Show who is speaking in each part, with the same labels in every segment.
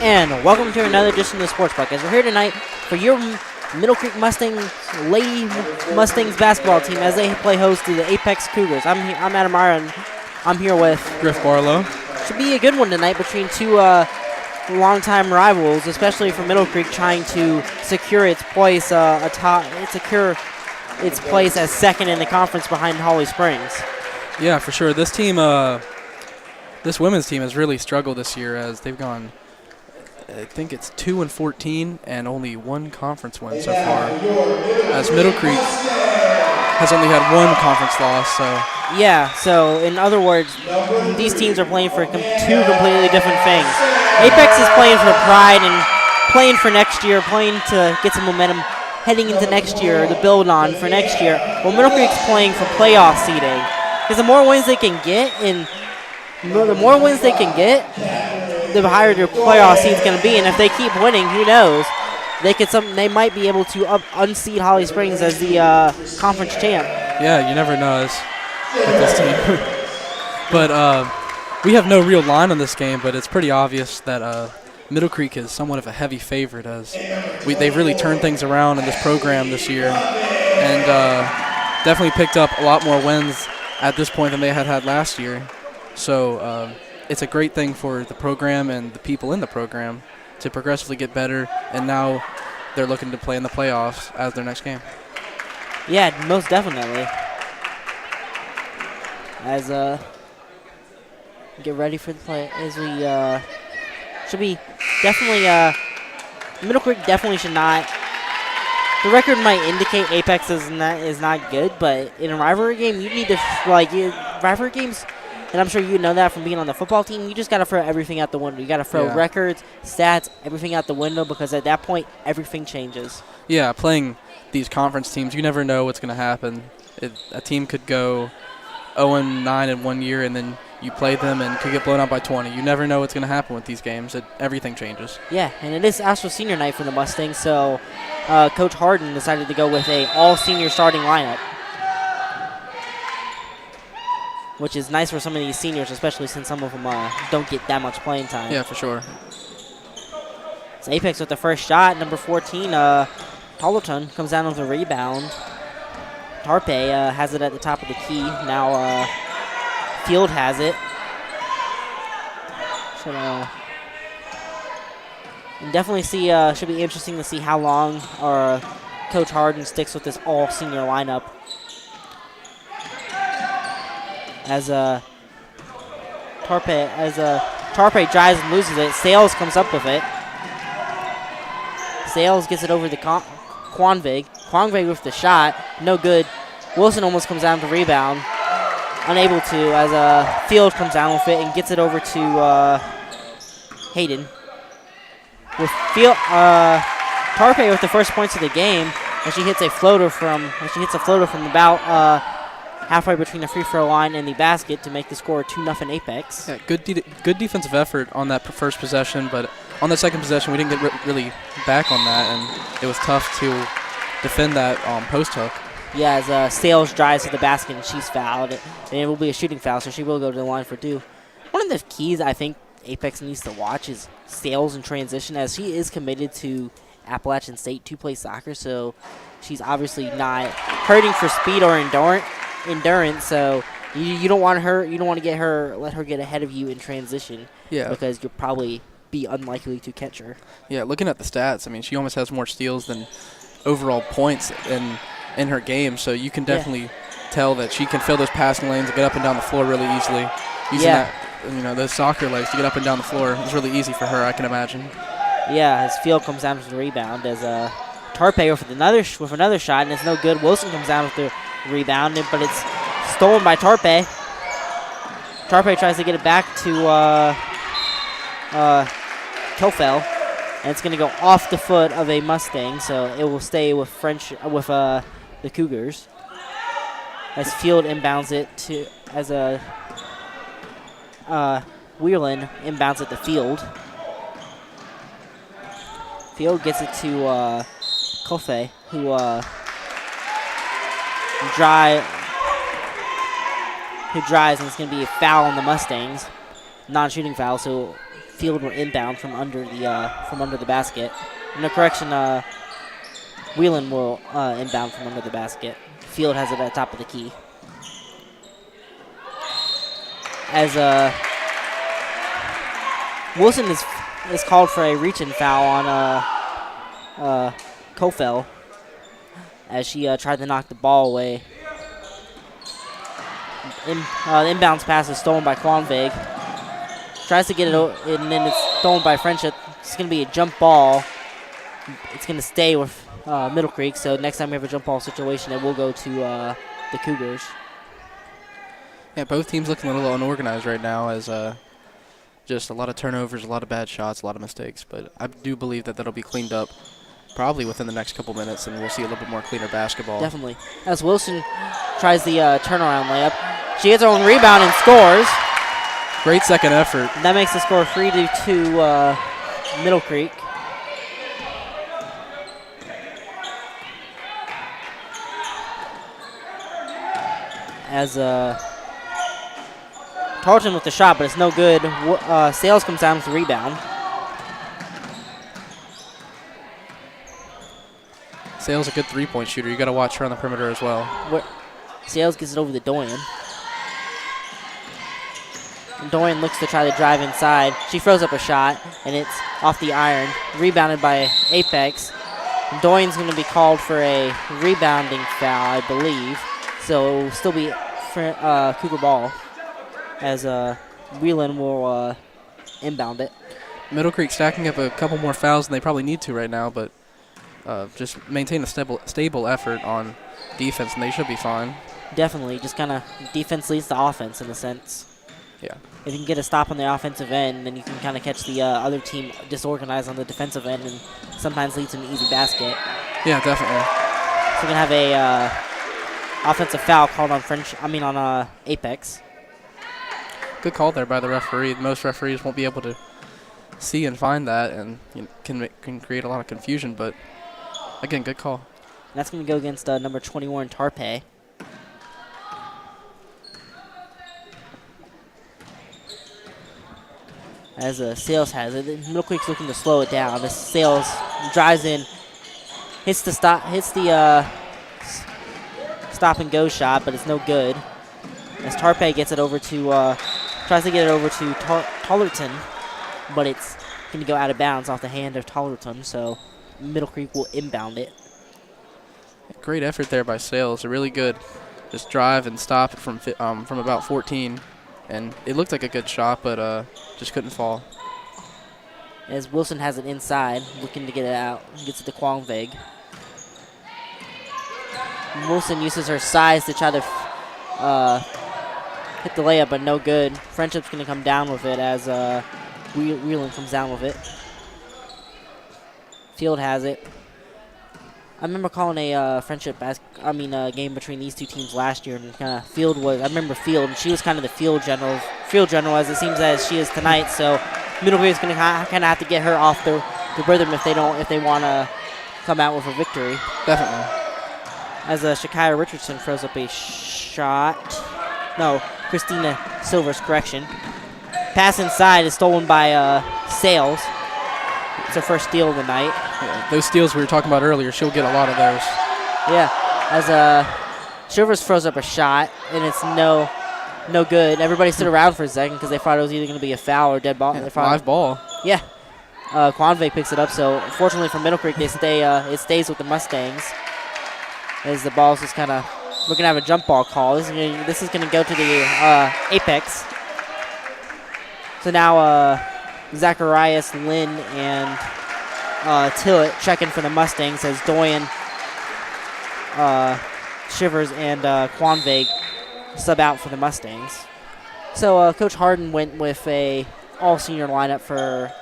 Speaker 1: And welcome to another edition of the Sports Buck. As we're here tonight for your Middle Creek Mustangs, Lady Mustangs basketball team as they play host to the Apex Cougars. I'm Adam Myra, and I'm here with
Speaker 2: Griff Barlow.
Speaker 1: Should be a good one tonight between two longtime rivals, especially for Middle Creek trying to secure its place its place as second in the conference behind Holly Springs.
Speaker 2: Yeah, for sure. This team, this women's team has really struggled this year as they've gone, I think it's 2-14 and only one conference win so far. As Middle Creek has only had one conference loss, so.
Speaker 1: Yeah, so in other words, these teams are playing for two completely different things. Apex is playing for pride and playing for next year, playing to get some momentum heading into next year, to build on for next year. Well, Middle Creek's playing for playoff seeding. Because the more wins they can get, the higher their playoff seed's going to be. And if they keep winning, who knows? They might be able to unseed Holly Springs as the conference champ.
Speaker 2: Yeah, you never know with this team. But we have no real line on this game, but it's pretty obvious that Middle Creek is somewhat of a heavy favorite as they've really turned things around in this program this year and definitely picked up a lot more wins at this point than they had last year. So it's a great thing for the program and the people in the program to progressively get better, and now they're looking to play in the playoffs as their next game.
Speaker 1: Yeah, most definitely. As get ready for the play, as we should be definitely Middle Creek definitely should not. The record might indicate Apex is not good, but in a rivalry game, you need to rivalry games, and I'm sure you know that from being on the football team. You just got to throw everything out the window. You got to throw records, stats, everything out the window, because at that point, everything changes.
Speaker 2: Yeah, playing these conference teams, you never know what's going to happen. A team could go 0-9 in 1 year, and then you play them and could get blown out by 20. You never know what's going to happen with these games. Everything changes. Yeah,
Speaker 1: and it is Astro Senior night for the Mustangs, so Coach Harden decided to go with a all-senior starting lineup, which is nice for some of these seniors, especially since some of them don't get that much playing time.
Speaker 2: Yeah, for sure.
Speaker 1: It's Apex with the first shot. Number 14, Tollerton comes down with a rebound. Tarpe has it at the top of the key. Now Field has it. And definitely should be interesting to see how long Coach Harden sticks with this all-senior lineup. As Tarpe drives and loses it, Sales comes up with it. Sales gets it over to Quanvig. Quanvig with the shot, no good. Wilson almost comes down to rebound. Unable to, as Field comes down with it and gets it over to Hayden. With Tarpe with the first points of the game, and she hits a floater from about halfway between the free throw line and the basket to make the score 2-0 Apex.
Speaker 2: Yeah, good defensive effort on that first possession, but on the second possession we didn't get really back on that, and it was tough to defend that post hook.
Speaker 1: Yeah, as Sales drives to the basket and she's fouled, and it will be a shooting foul, so she will go to the line for two. One of the keys I think Apex needs to watch is Sales in transition, as she is committed to Appalachian State to play soccer, so she's obviously not hurting for speed or endurance. So you don't want to let her get ahead of you in transition.
Speaker 2: Yeah,
Speaker 1: because you'll probably be unlikely to catch her.
Speaker 2: Yeah, looking at the stats, I mean, she almost has more steals than overall points in her game, so you can definitely tell that she can fill those passing lanes and get up and down the floor really easily. Using that, those soccer legs to get up and down the floor is really easy for her, I can imagine.
Speaker 1: Yeah, as Field comes down with the rebound, as Tarpe with another shot, and it's no good. Wilson comes down with the rebound, but it's stolen by Tarpe. Tarpe tries to get it back to Kofel, and it's going to go off the foot of a Mustang, so it will stay with the Cougars. As Field inbounds it to Wheelan inbounds it to Field. Field gets it to Kofe, who drives, and it's going to be a foul on the Mustangs. Non-shooting foul, so Field will inbound from under the basket. No correction. Whelan will inbound from under the basket. Field has it at the top of the key. As Wilson is called for a reach-in foul on Kofel as she tried to knock the ball away. The inbounds pass is stolen by Quanvig. Tries to get it, and then it's stolen by Friendship. It's going to be a jump ball. It's going to stay with Middle Creek, so next time we have a jump ball situation, it will go to the Cougars.
Speaker 2: Yeah, both teams looking a little unorganized right now as just a lot of turnovers, a lot of bad shots, a lot of mistakes. But I do believe that that'll be cleaned up probably within the next couple minutes, and we'll see a little bit more cleaner basketball.
Speaker 1: Definitely. As Wilson tries the turnaround layup, she gets her own rebound and scores.
Speaker 2: Great second effort.
Speaker 1: That makes the score 3-2 Middle Creek. As Tarleton with the shot, but it's no good. Sales comes down with the rebound.
Speaker 2: Sales a good three-point shooter. You got to watch her on the perimeter as well.
Speaker 1: Sales gets it over to Doyen. And Doyen looks to try to drive inside. She throws up a shot, and it's off the iron. Rebounded by Apex. And Doyen's going to be called for a rebounding foul, I believe. So it will still be Cougar ball as Whelan will inbound it.
Speaker 2: Middle Creek stacking up a couple more fouls than they probably need to right now, but just maintain a stable effort on defense, and they should be fine.
Speaker 1: Definitely. Just kind of defense leads to offense in a sense.
Speaker 2: Yeah.
Speaker 1: If you can get a stop on the offensive end, then you can kind of catch the other team disorganized on the defensive end and sometimes lead to an easy basket.
Speaker 2: Yeah, definitely.
Speaker 1: So we're going to have a offensive foul called on Apex.
Speaker 2: Good call there by the referee. Most referees won't be able to see and find that, and can create a lot of confusion, but again, good call.
Speaker 1: And that's going to go against number 21, Tarpe. As Sales has it. Middle Creek's looking to slow it down. As Sales drives in, hits the stop and go shot, but it's no good. As Tarpe gets it over to, tries to get it over to Tollerton, but it's going to go out of bounds off the hand of Tollerton, so Middle Creek will inbound it.
Speaker 2: Great effort there by Sales. A really good just drive and stop from about 14. And it looked like a good shot, but just couldn't fall.
Speaker 1: As Wilson has it inside, looking to get it out. Gets it to Quangvig. Wilson uses her size to try to hit the layup, but no good. Friendship's going to come down with it as Whelan comes down with it. Field has it. I remember calling a game between these two teams last year, and I remember Field, and she was kind of the field general as it seems as she is tonight. So Middle Creek is going to kind of have to get her off the rhythm if they want to come out with a victory.
Speaker 2: Definitely.
Speaker 1: As Shakira Richardson throws up a shot. No, Christina Silver's correction. Pass inside is stolen by Sales. It's her first steal of the night.
Speaker 2: Yeah, those steals we were talking about earlier, she'll get a lot of those.
Speaker 1: Yeah, as Shivers throws up a shot, and it's no good. Everybody stood around for a second because they thought it was either going to be a foul or dead ball.
Speaker 2: Yeah, live ball.
Speaker 1: Yeah. Quanvig picks it up, so fortunately for Middle Creek, it stays with the Mustangs. As the ball's just kind of looking to have a jump ball call. This is going to go to the Apex. So now Zacharias, Lynn, and Tillett checking for the Mustangs as Doyen, Shivers, and Quanvig sub out for the Mustangs. So Coach Harden went with a all-senior lineup for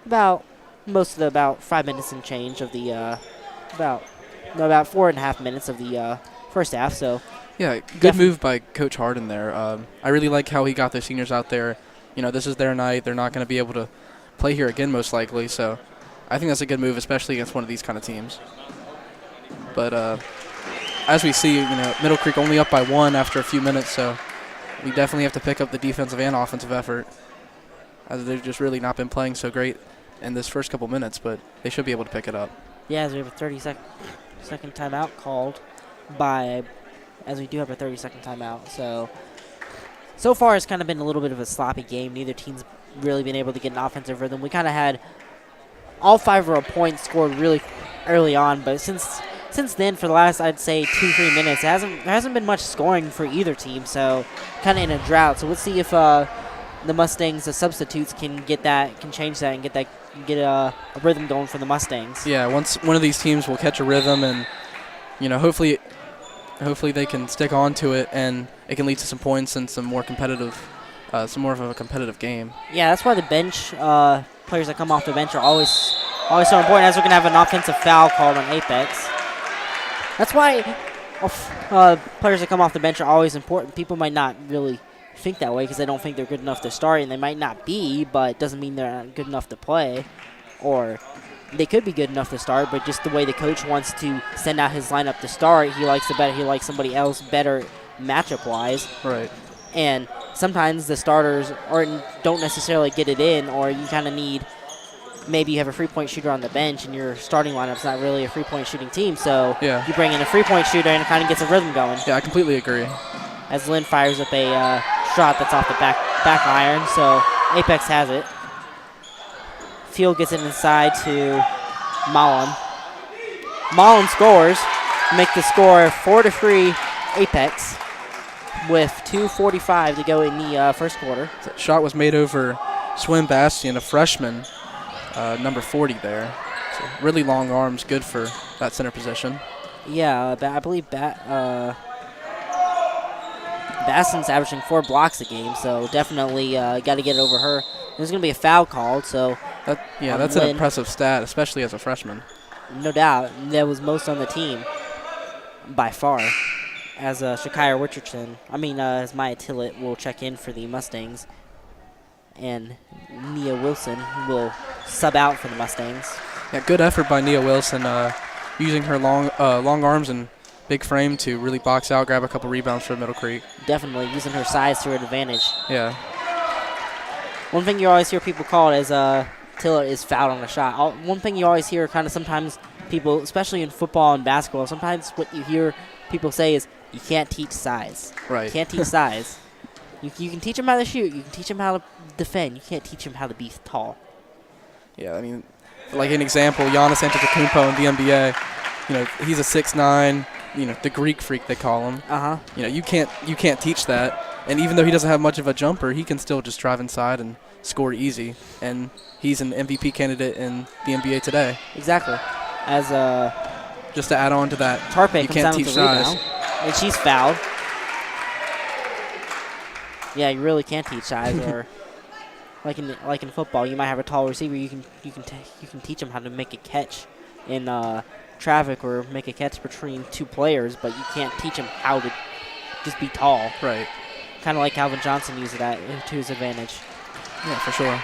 Speaker 1: about 5 minutes and change of the about 4.5 minutes of the first half. So
Speaker 2: yeah, good move by Coach Harden there. I really like how he got the seniors out there. This is their night. They're not going to be able to play here again most likely. So I think that's a good move, especially against one of these kind of teams. But as we see, Middle Creek only up by 1 after a few minutes, so we definitely have to pick up the defensive and offensive effort. as they've just really not been playing so great in this first couple minutes, but they should be able to pick it up.
Speaker 1: Yeah, as we have a 30-second timeout called as we do have a 30-second timeout. So far it's kind of been a little bit of a sloppy game. Neither team's really been able to get an offensive rhythm. We kind of had all 5 of our points scored really early on, but since then, for the last, I'd say, 2-3 minutes, there hasn't been much scoring for either team, so kind of in a drought. So let's see if the Mustangs, the substitutes, can change that and get a rhythm going for the Mustangs.
Speaker 2: Yeah, once one of these teams will catch a rhythm, and hopefully they can stick on to it, and it can lead to some points and some more of a competitive game.
Speaker 1: Yeah, that's why the bench players that come off the bench are always so important, as we're going to have an offensive foul called on Apex. That's why players that come off the bench are always important. People might not really think that way because they don't think they're good enough to start, and they might not be, but it doesn't mean they're not good enough to play. Or they could be good enough to start, but just the way the coach wants to send out his lineup to start, he likes somebody else better matchup-wise.
Speaker 2: Right.
Speaker 1: And sometimes the starters don't necessarily get it in, or you kind of need, maybe you have a free-point shooter on the bench and your starting lineup's not really a free-point shooting team, so you bring in a free-point shooter and it kind of gets a rhythm going.
Speaker 2: Yeah, I completely agree.
Speaker 1: As Lynn fires up a shot that's off the back iron, so Apex has it. Field gets it inside to Mullen. Mullen scores, make the score 4-3 Apex with 2:45 to go in the first quarter.
Speaker 2: That shot was made over Swin Bastian, a freshman, number 40 there. So really long arms, good for that center position.
Speaker 1: Yeah, I believe Baston's averaging 4 blocks a game, so definitely got to get it over her. There's going to be a foul called, so
Speaker 2: that's an impressive stat, especially as a freshman.
Speaker 1: No doubt. That was most on the team by far. As Shakira Richardson, as Maya Tillett will check in for the Mustangs, and Nia Wilson will sub out for the Mustangs.
Speaker 2: Yeah, good effort by Nia Wilson, using her long arms and big frame to really box out, grab a couple rebounds for Middle Creek.
Speaker 1: Definitely using her size to her advantage.
Speaker 2: Yeah.
Speaker 1: One thing you always hear people call it is Tillett is fouled on a shot. One thing you always hear kind of sometimes people, especially in football and basketball, sometimes what you hear people say is, you can't teach size.
Speaker 2: Right.
Speaker 1: You can't teach size. You can teach them how to shoot. You can teach them how to defend. You can't teach them how to be tall.
Speaker 2: Yeah, like an example, Giannis Antetokounmpo in the NBA, he's a 6'9", the Greek freak they call him.
Speaker 1: Uh-huh.
Speaker 2: You can't teach that. And even though he doesn't have much of a jumper, he can still just drive inside and score easy. And he's an MVP candidate in the NBA today.
Speaker 1: Exactly. As
Speaker 2: just to add on to that,
Speaker 1: Tarpe
Speaker 2: you
Speaker 1: comes
Speaker 2: can't
Speaker 1: down
Speaker 2: teach
Speaker 1: with the rebound,
Speaker 2: size.
Speaker 1: and she's fouled. Yeah, you really can't teach size, or like in football, you might have a tall receiver. You can teach them how to make a catch in traffic or make a catch between 2 players, but you can't teach them how to just be tall.
Speaker 2: Right.
Speaker 1: Kind of like Calvin Johnson used that to his advantage.
Speaker 2: Yeah, for sure.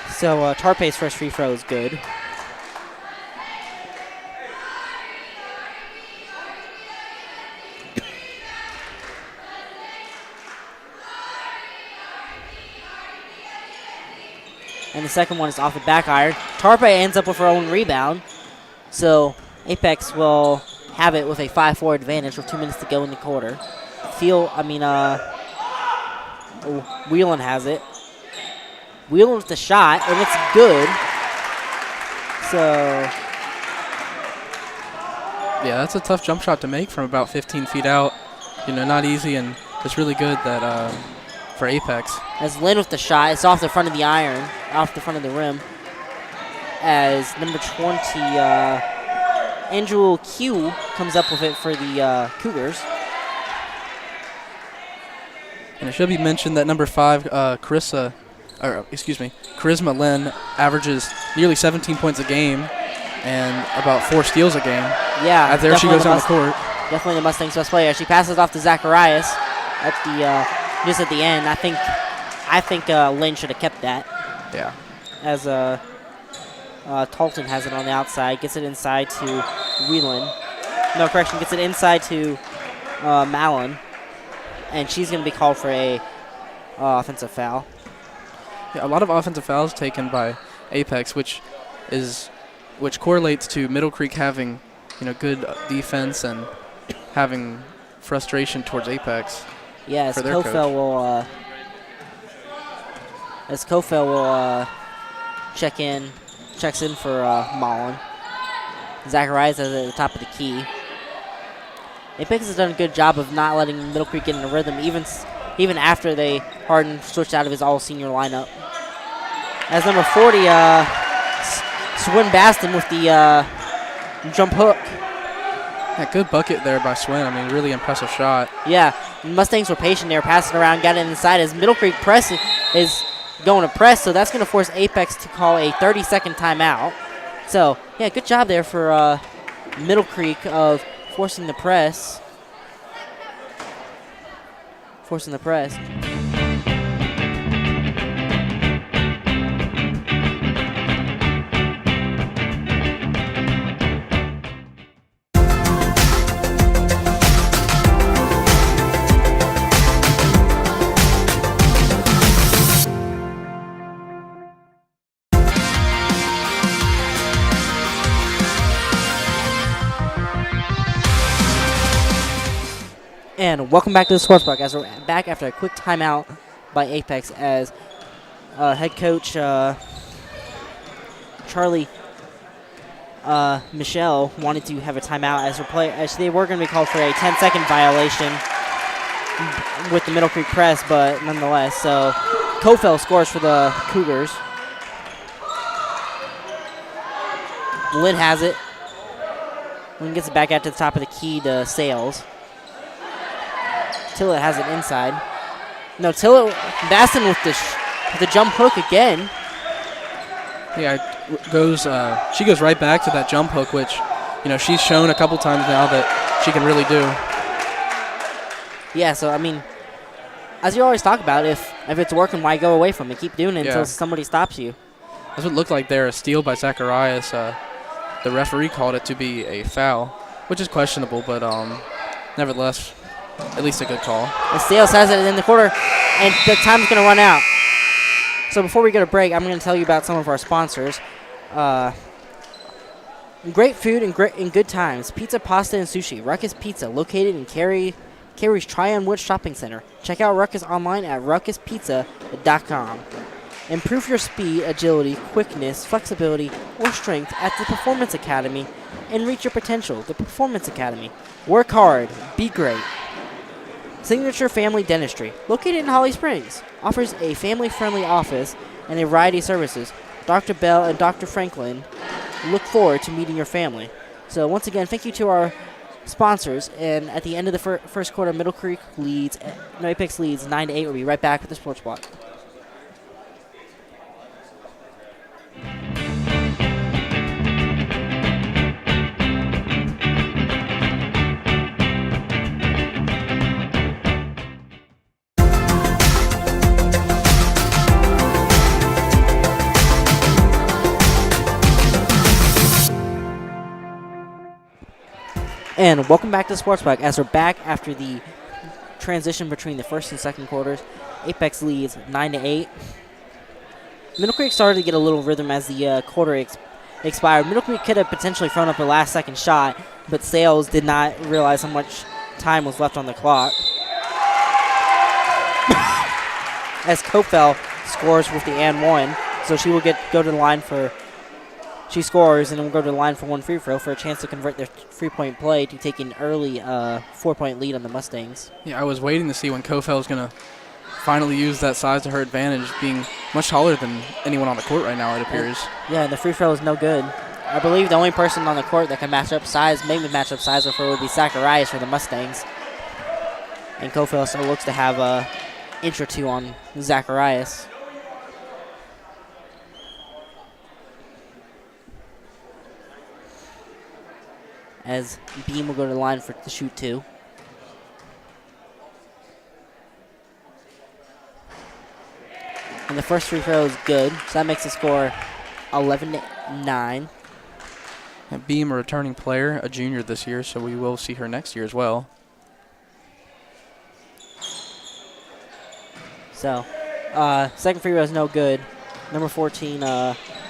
Speaker 1: So Tarpe's first free throw is good. And the second one is off the back iron. Tarpe ends up with her own rebound. So Apex will have it with a 5-4 advantage with 2 minutes to go in the quarter. Whelan has it. Whelan with the shot, and it's good. So
Speaker 2: yeah, that's a tough jump shot to make from about 15 feet out. Not easy, and it's really good that for Apex.
Speaker 1: As Lynn with the shot, it's off the front of the iron, off the front of the rim. As number 20, Andrew Q comes up with it for the Cougars.
Speaker 2: And it should be mentioned that number 5, Charisma Lynn averages nearly 17 points a game and about 4 steals a game.
Speaker 1: Yeah,
Speaker 2: there she goes down the court.
Speaker 1: Definitely the Mustangs' best player. She passes off to Zacharias at the just at the end. I think Lynn should have kept that.
Speaker 2: Yeah.
Speaker 1: As Talton has it on the outside, gets it inside to Whelan. No, correction, gets it inside to Mallon. And she's going to be called for a offensive foul.
Speaker 2: Yeah, a lot of offensive fouls taken by Apex, which correlates to Middle Creek having, good defense and having frustration towards Apex.
Speaker 1: Yeah,
Speaker 2: for their coach.
Speaker 1: Kofel will checks in for Mullen. Zacharias is at the top of the key. Apex has done a good job of not letting Middle Creek get in a rhythm, even after Harden switched out of his all-senior lineup. As number 40, Swin Baston with the jump hook.
Speaker 2: Yeah, good bucket there by Swin. I mean, really impressive shot.
Speaker 1: Yeah, Mustangs were patient. They were passing around, got it inside. As Middle Creek is going to press, so that's going to force Apex to call a 30-second timeout. So, yeah, good job there for Middle Creek of forcing the press. And welcome back to the Sports Park, as we're back after a quick timeout by Apex, as head coach Charlie Michelle wanted to have a timeout as they were going to be called for a 10-second violation with the Middle Creek press, but nonetheless, so Kofel scores for the Cougars. Lynn has it. Lynn gets it back out to the top of the key to Sales. Tillett has it inside. No, Tillett, Baston with the jump hook again.
Speaker 2: Yeah, she goes right back to that jump hook, which, she's shown a couple times now that she can really do.
Speaker 1: Yeah, so, I mean, as you always talk about, if it's working, why go away from it? Keep doing it until somebody stops you.
Speaker 2: That's what looked like there, a steal by Zacharias. The referee called it to be a foul, which is questionable, but nevertheless, at least a good call.
Speaker 1: And Sales has it in the quarter, and the time's going to run out. So before we go to break, I'm going to tell you about some of our sponsors. Great food and good times. Pizza, pasta, and sushi. Ruckus Pizza, located in Cary's Tryon Wood Shopping Center. Check out Ruckus online at ruckuspizza.com. Improve your speed, agility, quickness, flexibility, or strength at the Performance Academy and reach your potential. The Performance Academy. Work hard. Be great. Signature Family Dentistry, located in Holly Springs, offers a family-friendly office and a variety of services. Dr. Bell and Dr. Franklin look forward to meeting your family. So once again, thank you to our sponsors. And at the end of the first quarter, Apex leads 9-8. We'll be right back with the Sports Block. And welcome back to the Sports Block, as we're back after the transition between the first and second quarters. Apex leads 9-8. Middle Creek started to get a little rhythm as the quarter expired. Middle Creek could have potentially thrown up a last-second shot, but Sales did not realize how much time was left on the clock. As Kofel scores with the and one, so she will go to the line for. She scores and will go to the line for one free throw for a chance to convert their three-point play to take an early 4-point lead on the Mustangs.
Speaker 2: Yeah, I was waiting to see when Kofel was going to finally use that size to her advantage, being much taller than anyone on the court right now, it appears.
Speaker 1: Yeah, the free throw is no good. I believe the only person on the court that can match up size with her would be Zacharias for the Mustangs. And Kofel still looks to have an inch or two on Zacharias. As Beam will go to the line to shoot two. And the first free throw is good, so that makes the score 11-9.
Speaker 2: And Beam, a returning player, a junior this year, so we will see her next year as well.
Speaker 1: So, Second free throw is no good. Number 14,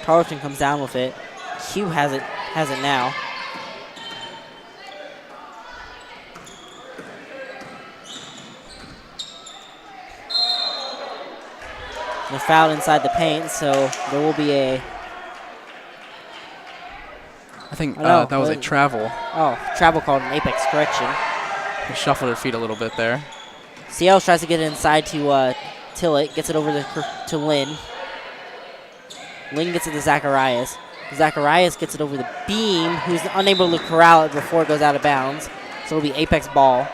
Speaker 1: Tarleton comes down with it. Q has it now. They're fouled inside the paint, so there will be a...
Speaker 2: I think that was a travel.
Speaker 1: Oh, travel called an Apex correction.
Speaker 2: They shuffled her feet a little bit there.
Speaker 1: Seals tries to get it inside to Tillett, gets it over to Lynn. Lynn gets it to Zacharias. Zacharias gets it over the beam, who's unable to corral it before it goes out of bounds. So it'll be Apex ball.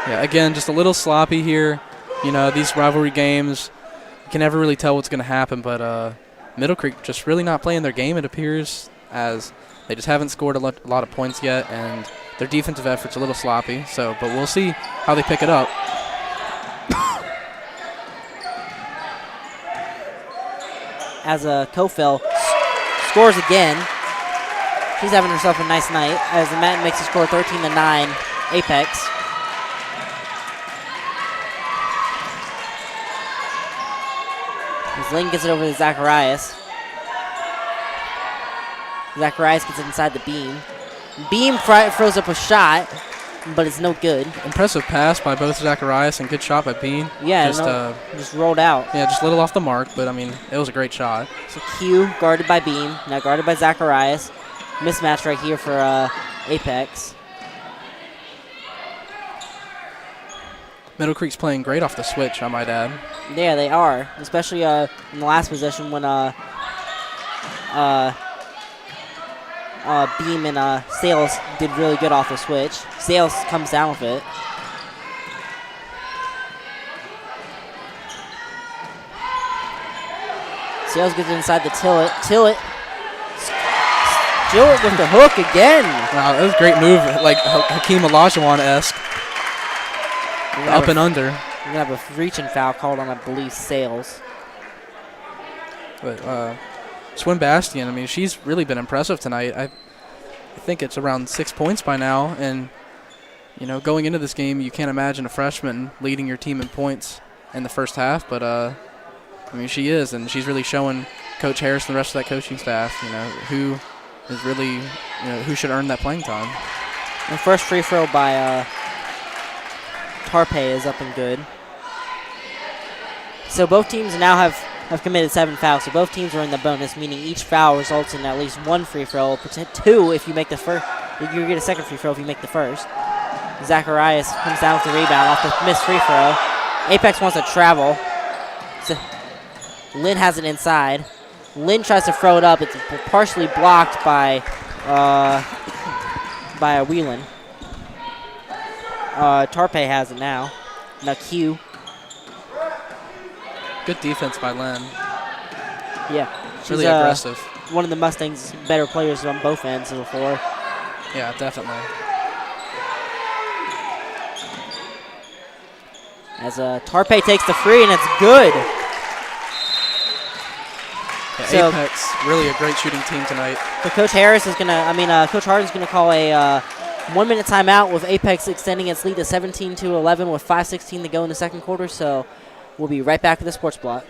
Speaker 2: Yeah, again, just a little sloppy here. You know, these rivalry games, you can never really tell what's going to happen, but Middle Creek just really not playing their game, it appears, as they just haven't scored a lot of points yet, and their defensive effort's a little sloppy. So, but we'll see how they pick it up.
Speaker 1: As Kofel scores again. She's having herself a nice night as the Matt makes the score 13-9 Apex. As Lynn gets it over to Zacharias. Zacharias gets it inside the beam. Beam throws up a shot, but it's no good.
Speaker 2: Impressive pass by both Zacharias and good shot by Bean.
Speaker 1: Yeah, just rolled out.
Speaker 2: Yeah, just a little off the mark, but I mean, it was a great shot.
Speaker 1: So Q guarded by Beam, now guarded by Zacharias. Mismatch right here for Apex.
Speaker 2: Middle Creek's playing great off the switch, I might add.
Speaker 1: Yeah, they are, especially in the last possession when Beam and Sales did really good off the switch. Sales comes down with it. Sales gets it inside the Tillett. Tillett with the hook again.
Speaker 2: Wow, that was a great move, like Hakeem Olajuwon-esque. Up and under.
Speaker 1: We're going to have a reaching foul called on, I believe, Sales.
Speaker 2: But Swin Bastian, I mean, she's really been impressive tonight. I think it's around 6 points by now. And, you know, going into this game, you can't imagine a freshman leading your team in points in the first half. But, I mean, she is, and she's really showing Coach Harris and the rest of that coaching staff, you know, who is really, you know, who should earn that playing time.
Speaker 1: The first free throw by Tarpe is up and good. So both teams now have committed 7 fouls, so both teams are in the bonus, meaning each foul results in at least 1 free throw, 2 if you make the first. You get a second free throw if you make the first. Zacharias comes down with the rebound off the missed free throw. Apex wants to travel. So Lynn has it inside. Lynn tries to throw it up. It's partially blocked by Whelan. Tarpe has it now. Now Q.
Speaker 2: Good defense by Lynn.
Speaker 1: Yeah. She's
Speaker 2: really aggressive.
Speaker 1: One of the Mustangs' better players on both ends of the floor.
Speaker 2: Yeah, definitely.
Speaker 1: As Tarpe takes the free, and it's good.
Speaker 2: Yeah,
Speaker 1: So
Speaker 2: Apex, really a great shooting team tonight.
Speaker 1: So Coach Harris is Coach Harden's gonna call a 1-minute timeout with Apex extending its lead to 17-11 with 5:16 to go in the second quarter. So we'll be right back to the sports block.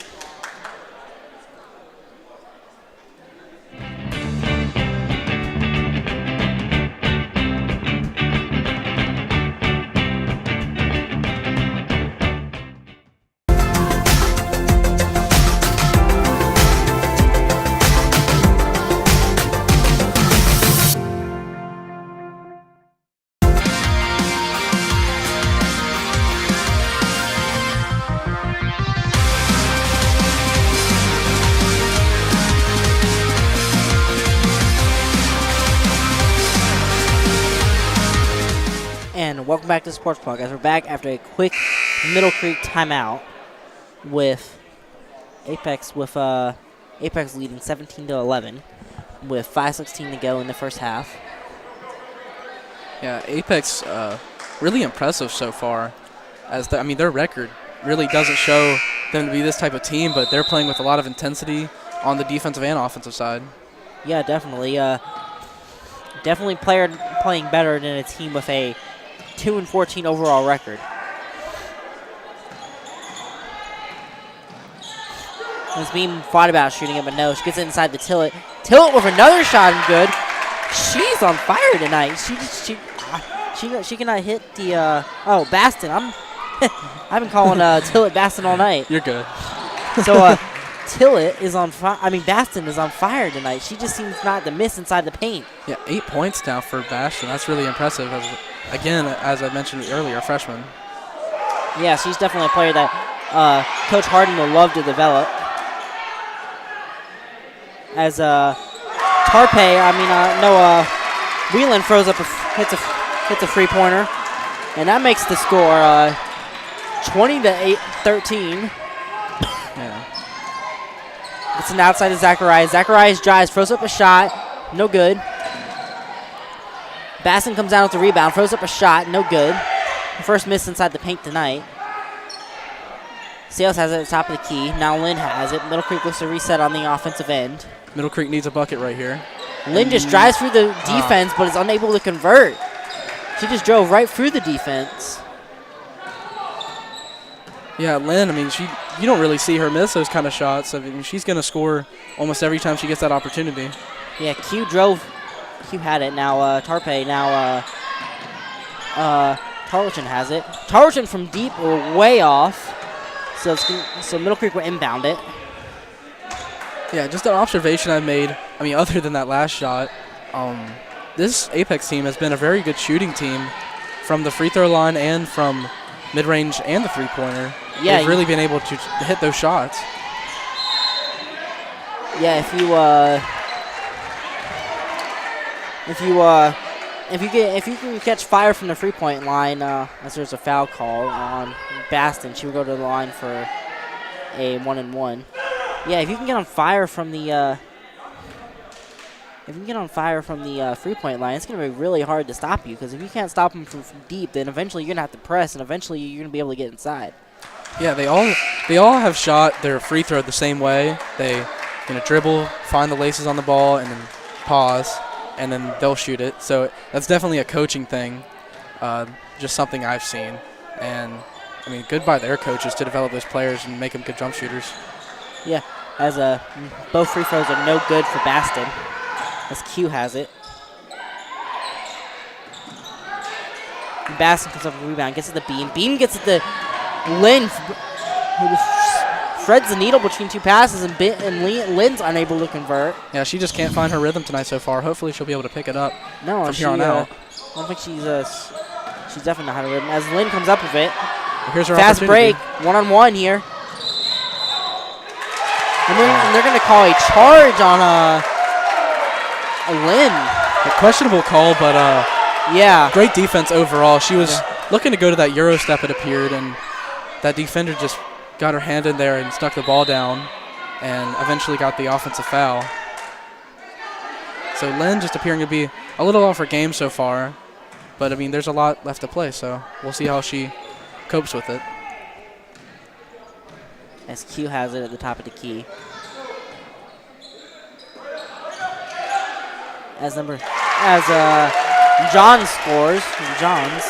Speaker 1: And welcome back to the Sports Block, as we're back after a quick Middle Creek timeout with Apex leading 17-11 with 5:16 to go in the first half.
Speaker 2: Yeah, Apex really impressive so far. Their record really doesn't show them to be this type of team, but they're playing with a lot of intensity on the defensive and offensive side.
Speaker 1: Yeah, definitely. Definitely playing better than a team with a 2-14 overall record. Ms. Beam thought about shooting it, but no. She gets it inside the Tillett. Tillett with another shot and good. She's on fire tonight. She cannot hit the Baston. I've been calling Tillett Baston all night.
Speaker 2: You're good.
Speaker 1: So Tillett is on fire. I mean, Baston is on fire tonight. She just seems not to miss inside the paint.
Speaker 2: Yeah, 8 points now for Baston. That's really impressive. Again, as I mentioned earlier, a freshman.
Speaker 1: Yeah, she's definitely a player that Coach Harden will love to develop. As Whelan throws up hits a 3-pointer, and that makes the score 20-13.
Speaker 2: Yeah.
Speaker 1: It's an outside to Zacharias. Zacharias drives, throws up a shot, no good. Baston comes down with the rebound, throws up a shot, no good. First miss inside the paint tonight. Sales has it at the top of the key. Now Lynn has it. Middle Creek looks to reset on the offensive end.
Speaker 2: Middle Creek needs a bucket right here.
Speaker 1: Lynn just drives through the defense, but is unable to convert. She just drove right through the defense.
Speaker 2: Yeah, Lynn, I mean, you don't really see her miss those kind of shots. I mean, she's going to score almost every time she gets that opportunity.
Speaker 1: Yeah, Q had it. Now Tarpe, now Tarleton has it. Tarleton from deep or way off. So Middle Creek will inbound it.
Speaker 2: Yeah, just an observation I've made. I mean, other than that last shot, this Apex team has been a very good shooting team from the free throw line and from mid-range and the three-pointer.
Speaker 1: Yeah,
Speaker 2: they've really been able to hit those shots.
Speaker 1: Yeah, if you can catch fire from the 3-point line, as there's a foul call on Baston, she would go to the line for a 1-and-1. Yeah, if you can get on fire from the 3-point line, it's going to be really hard to stop you, because if you can't stop them from deep, then eventually you're going to have to press, and eventually you're going to be able to get inside.
Speaker 2: Yeah, they all have shot their free throw the same way. They dribble, find the laces on the ball, and then pause, and then they'll shoot it. So that's definitely a coaching thing, just something I've seen. And, I mean, good by their coaches to develop those players and make them good jump shooters.
Speaker 1: Yeah, as both free throws are no good for Baston, as Q has it. And Baston comes up with a rebound, gets it to Beam. Beam gets it to Lynn, who shreds the needle between two passes, and Lynn's unable to convert.
Speaker 2: Yeah, she just can't find her rhythm tonight so far. Hopefully she'll be able to pick it up from here on out.
Speaker 1: I don't think she's definitely not had a rhythm. As Lynn comes up with it.
Speaker 2: Here's her
Speaker 1: fast
Speaker 2: opportunity.
Speaker 1: break, one-on-one here. And they're going to call a charge on a Lynn.
Speaker 2: A questionable call, but
Speaker 1: yeah,
Speaker 2: great defense overall. She was looking to go to that Euro step, it appeared, and that defender just got her hand in there and stuck the ball down and eventually got the offensive foul. So Lynn just appearing to be a little off her game so far, but I mean, there's a lot left to play, so we'll see how she copes with it.
Speaker 1: As Q has it at the top of the key. As John scores, Johns.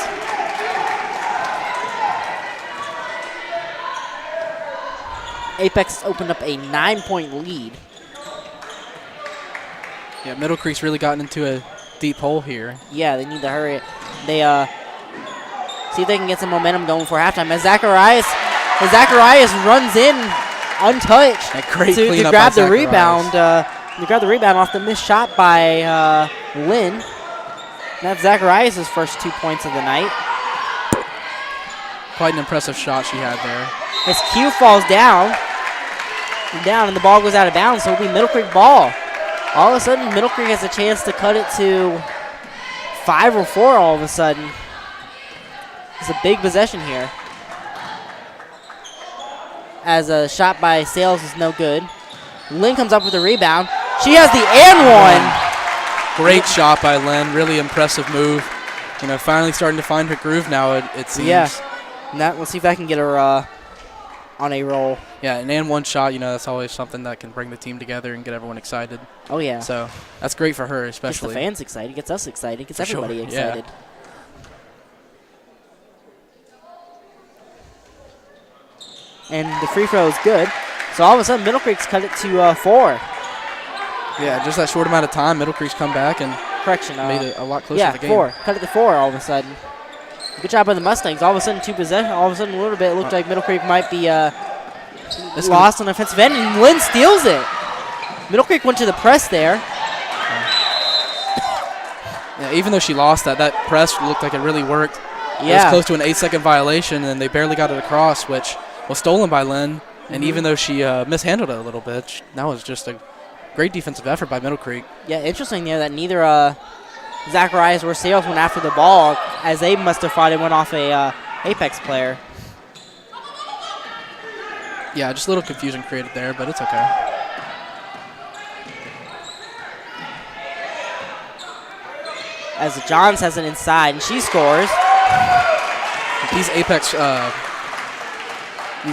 Speaker 1: Apex opened up a 9-point lead.
Speaker 2: Yeah, Middle Creek's really gotten into a deep hole here.
Speaker 1: Yeah, they need to hurry it. They see if they can get some momentum going for halftime. As Zacharias runs in untouched to grab the rebound. To grab the rebound off the missed shot by Lynn. That's Zacharias' first 2 points of the night.
Speaker 2: Quite an impressive shot she had there.
Speaker 1: As Q falls down, and the ball goes out of bounds, so it'll be Middle Creek ball. All of a sudden, Middle Creek has a chance to cut it to 5 or 4 all of a sudden. It's a big possession here. As a shot by Sales is no good. Lynn comes up with a rebound. She has the and one.
Speaker 2: Great shot by Lynn. Really impressive move. Finally starting to find her groove now, it seems.
Speaker 1: Yeah. Let's see if I can get her on a roll.
Speaker 2: Yeah, an and one shot, that's always something that can bring the team together and get everyone excited.
Speaker 1: Oh, yeah.
Speaker 2: So that's great for her, especially.
Speaker 1: Gets the fans excited, gets us excited, gets everybody excited.
Speaker 2: Yeah. And
Speaker 1: the free throw is good. So So all of a sudden, Middle Creek's cut it to 4.
Speaker 2: Yeah, just that short amount of time, Middle Creek's come back and
Speaker 1: Correction.
Speaker 2: made it a lot closer to the game.
Speaker 1: 4. Cut it to 4 all of a sudden. Good job by the Mustangs. All of a sudden, 2 possessions. All of a sudden, a little bit, it looked like Middle Creek might be lost on the offensive end, and Lynn steals it. Middle Creek went to the press there.
Speaker 2: Yeah, even though she lost that press looked like it really worked.
Speaker 1: Yeah.
Speaker 2: It was close to an 8-second violation, and they barely got it across, which was stolen by Lynn. And even though she mishandled it a little bit, that was just a great defensive effort by Middle Creek.
Speaker 1: Yeah, interesting there that neither Zacharias or Sales went after the ball, as they must have thought it went off a Apex player.
Speaker 2: Yeah, just a little confusion created there, but it's okay.
Speaker 1: As Johns has it inside, and she scores.
Speaker 2: These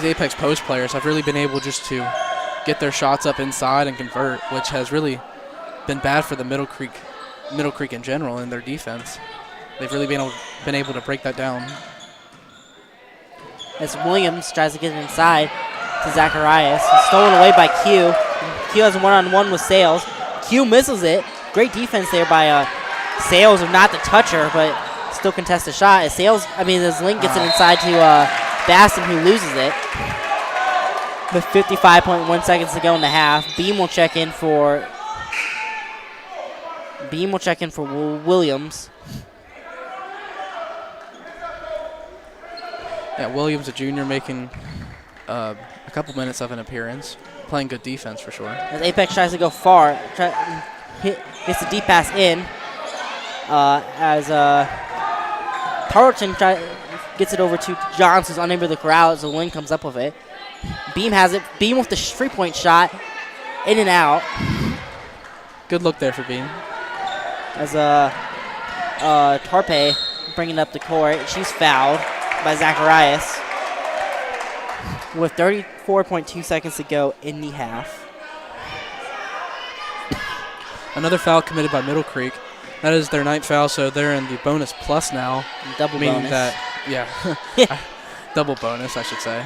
Speaker 2: Apex post players have really been able just to get their shots up inside and convert, which has really been bad for the Middle Creek in general in their defense. They've really been able to break that down.
Speaker 1: As Williams tries to get it inside to Zacharias. It's stolen away by Q. Q has a one-on-one with Sales. Q misses it. Great defense there by Sales of not to touch her, but still contest the shot. As Link gets it inside to Baston, who loses it. With 55.1 seconds to go in the half. Beam will check in for Williams.
Speaker 2: Yeah, Williams, a junior, making a couple minutes of an appearance. Playing good defense for sure.
Speaker 1: As Apex tries to go far, gets the deep pass in. As Tarleton gets it over to Johns, who's unable to corral it, so Lynn comes up with it. Beam has it. Beam with the three-point shot. In and out.
Speaker 2: Good look there for Beam.
Speaker 1: As Tarpe bringing up the court. She's fouled by Zacharias. With 34.2 seconds to go in the half.
Speaker 2: Another foul committed by Middle Creek. That is their 9th foul, so they're in the bonus plus now.
Speaker 1: Double
Speaker 2: meaning
Speaker 1: bonus.
Speaker 2: That, double bonus, I should say.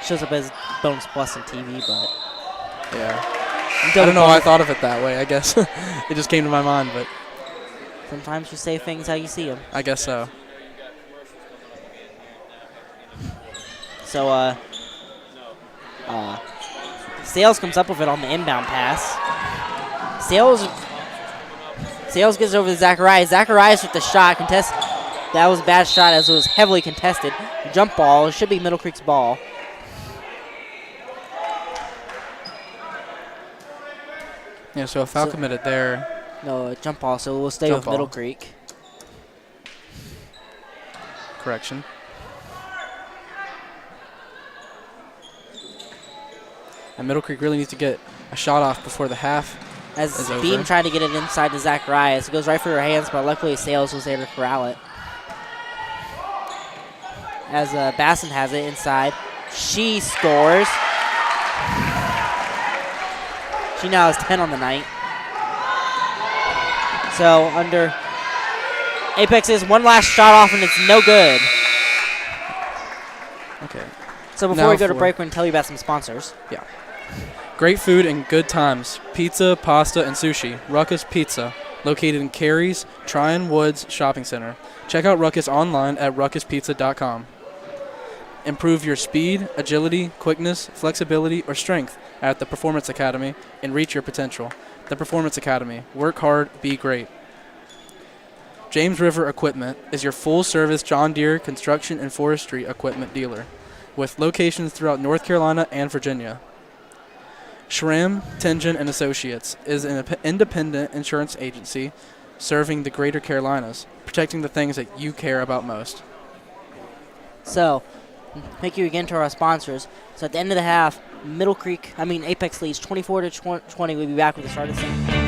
Speaker 1: Shows up as bonus plus on TV, but
Speaker 2: yeah. I don't know why I thought of it that way. I guess it just came to my mind, but
Speaker 1: sometimes you say things how you see them.
Speaker 2: I guess so.
Speaker 1: So, Sales comes up with it on the inbound pass. Sales gets over to Zacharias. Zacharias with the shot. That was a bad shot as it was heavily contested. Jump ball. It should be Middle Creek's ball.
Speaker 2: Yeah, so a foul committed there.
Speaker 1: No, jump ball, so we'll stay with Middle Creek.
Speaker 2: Correction. And Middle Creek really needs to get a shot off before the half.
Speaker 1: As Beam tried to get it inside to Zacharias. It goes right for her hands, but luckily Sales was there to corral it. As Basson has it inside. She scores. She now has 10 on the night. So under Apex's one last shot off, and it's no good.
Speaker 2: Okay.
Speaker 1: So before we go to break, we're going to tell you about some sponsors.
Speaker 2: Yeah. Great food and good times. Pizza, pasta, and sushi. Ruckus Pizza, located in Cary's Tryon Woods Shopping Center. Check out Ruckus online at ruckuspizza.com. Improve your speed, agility, quickness, flexibility, or strength at the Performance Academy and reach your potential. The Performance Academy. Work hard, be great. James River Equipment is your full-service John Deere construction and forestry equipment dealer with locations throughout North Carolina and Virginia. Schramm, Tingen and Associates is an independent insurance agency serving the Greater Carolinas, protecting the things that you care about most.
Speaker 1: So, thank you again to our sponsors. So at the end of the half, Apex leads 24-20. We'll be back with the start of the second.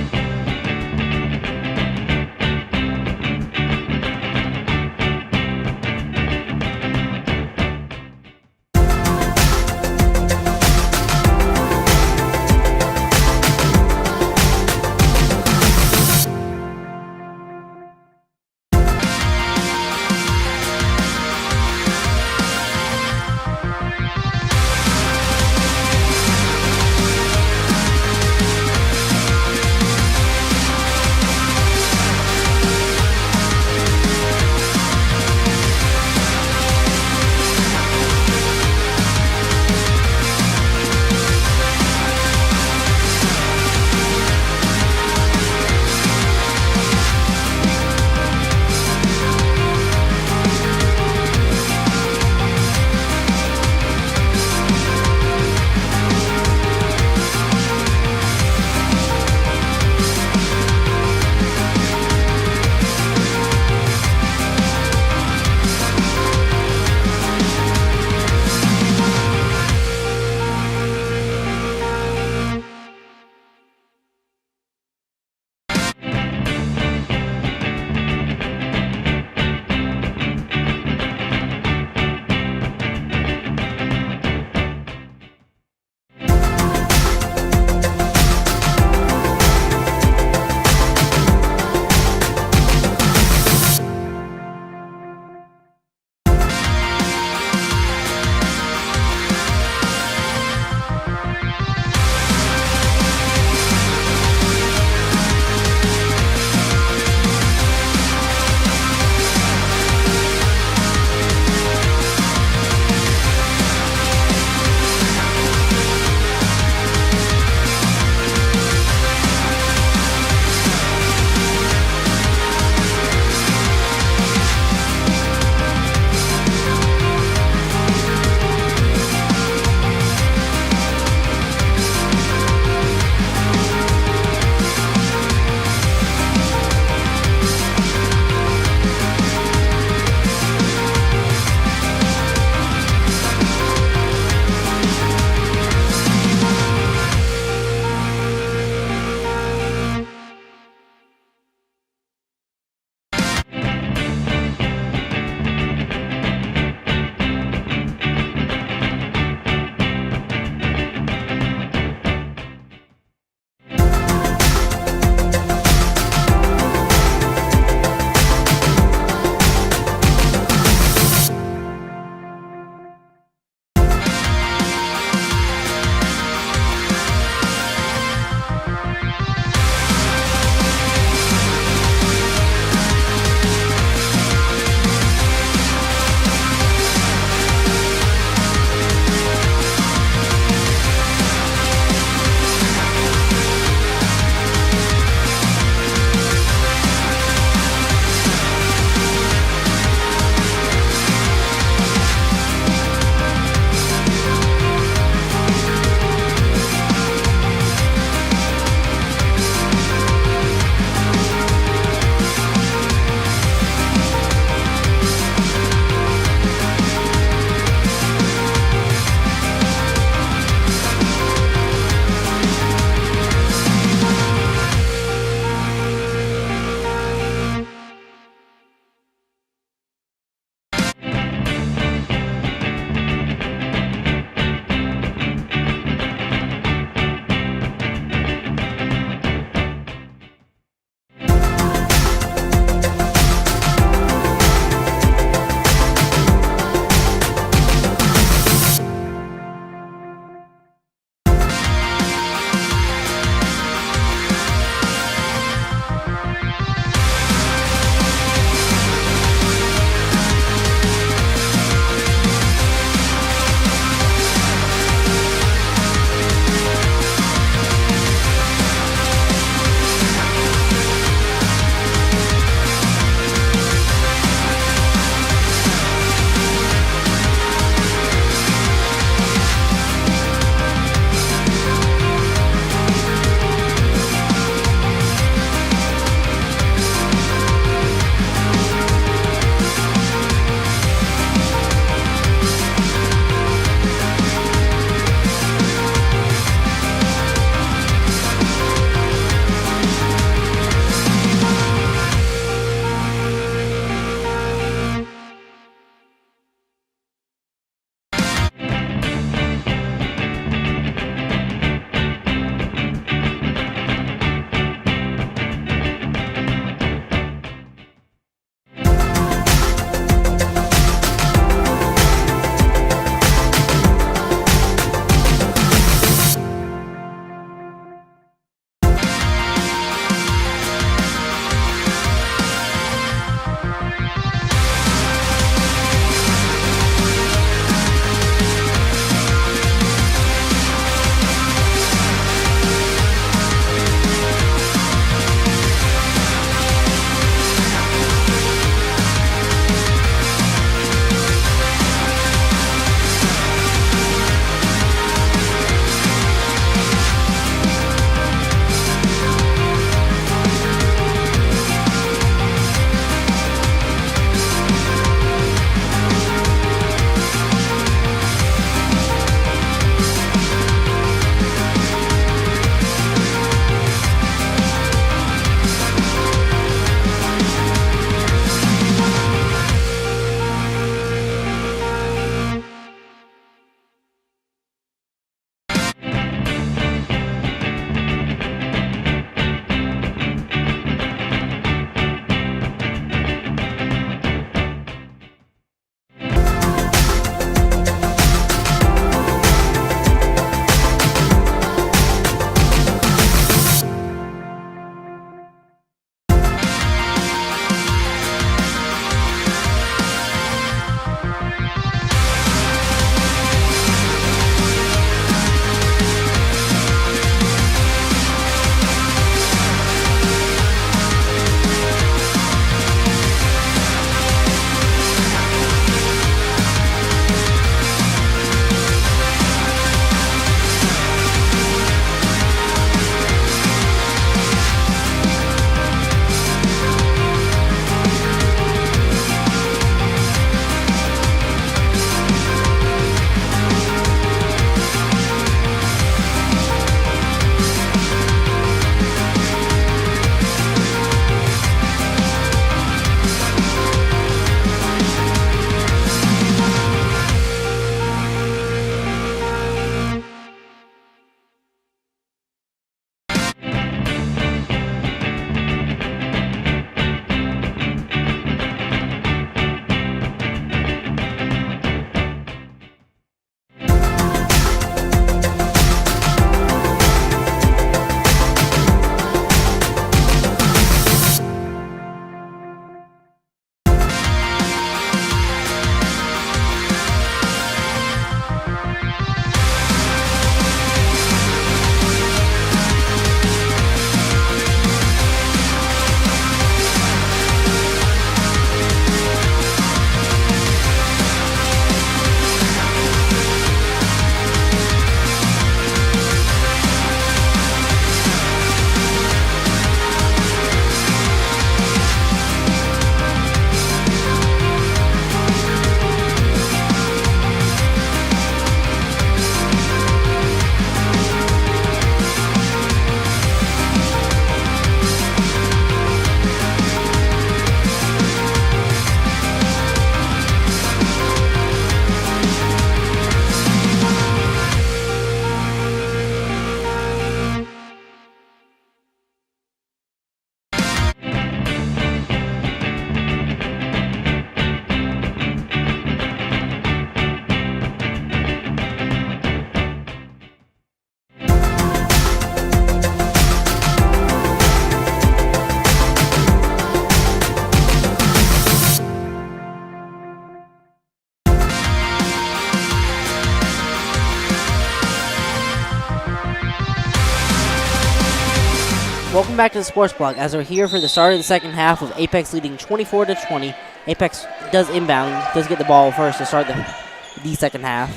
Speaker 1: Welcome back to the Sports Block as we're here for the start of the second half with Apex leading 24-20. Apex does inbound, does get the ball first to start the second half.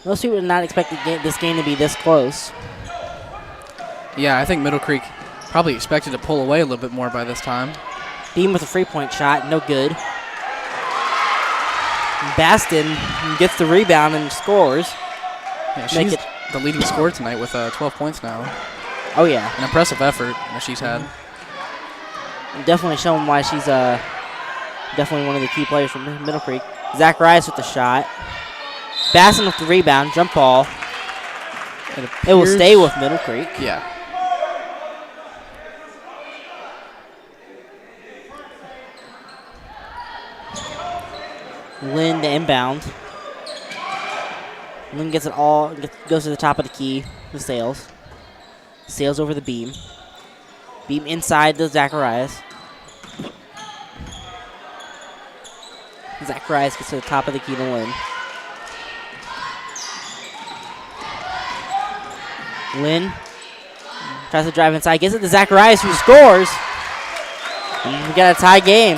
Speaker 1: Most people did not expect this game to be this close.
Speaker 2: Yeah, I think Middle Creek probably expected to pull away a little bit more by this time.
Speaker 1: Beam with a free-point shot, no good. Baston gets the rebound and scores.
Speaker 2: Yeah, she's the leading scorer tonight with 12 points now.
Speaker 1: Oh, yeah.
Speaker 2: An impressive effort that she's had.
Speaker 1: Definitely showing why she's definitely one of the key players from Middle Creek. Zacharias with the shot. Baston with the rebound, jump ball. It will stay with Middle Creek.
Speaker 2: Yeah.
Speaker 1: Lynn to inbound. Lynn gets it all, goes to the top of the key to Sales. Sales over the beam. Beam inside to Zacharias. Zacharias gets to the top of the key to Lynn. Lynn tries to drive inside, gets it to Zacharias, who scores. And we got a tie game.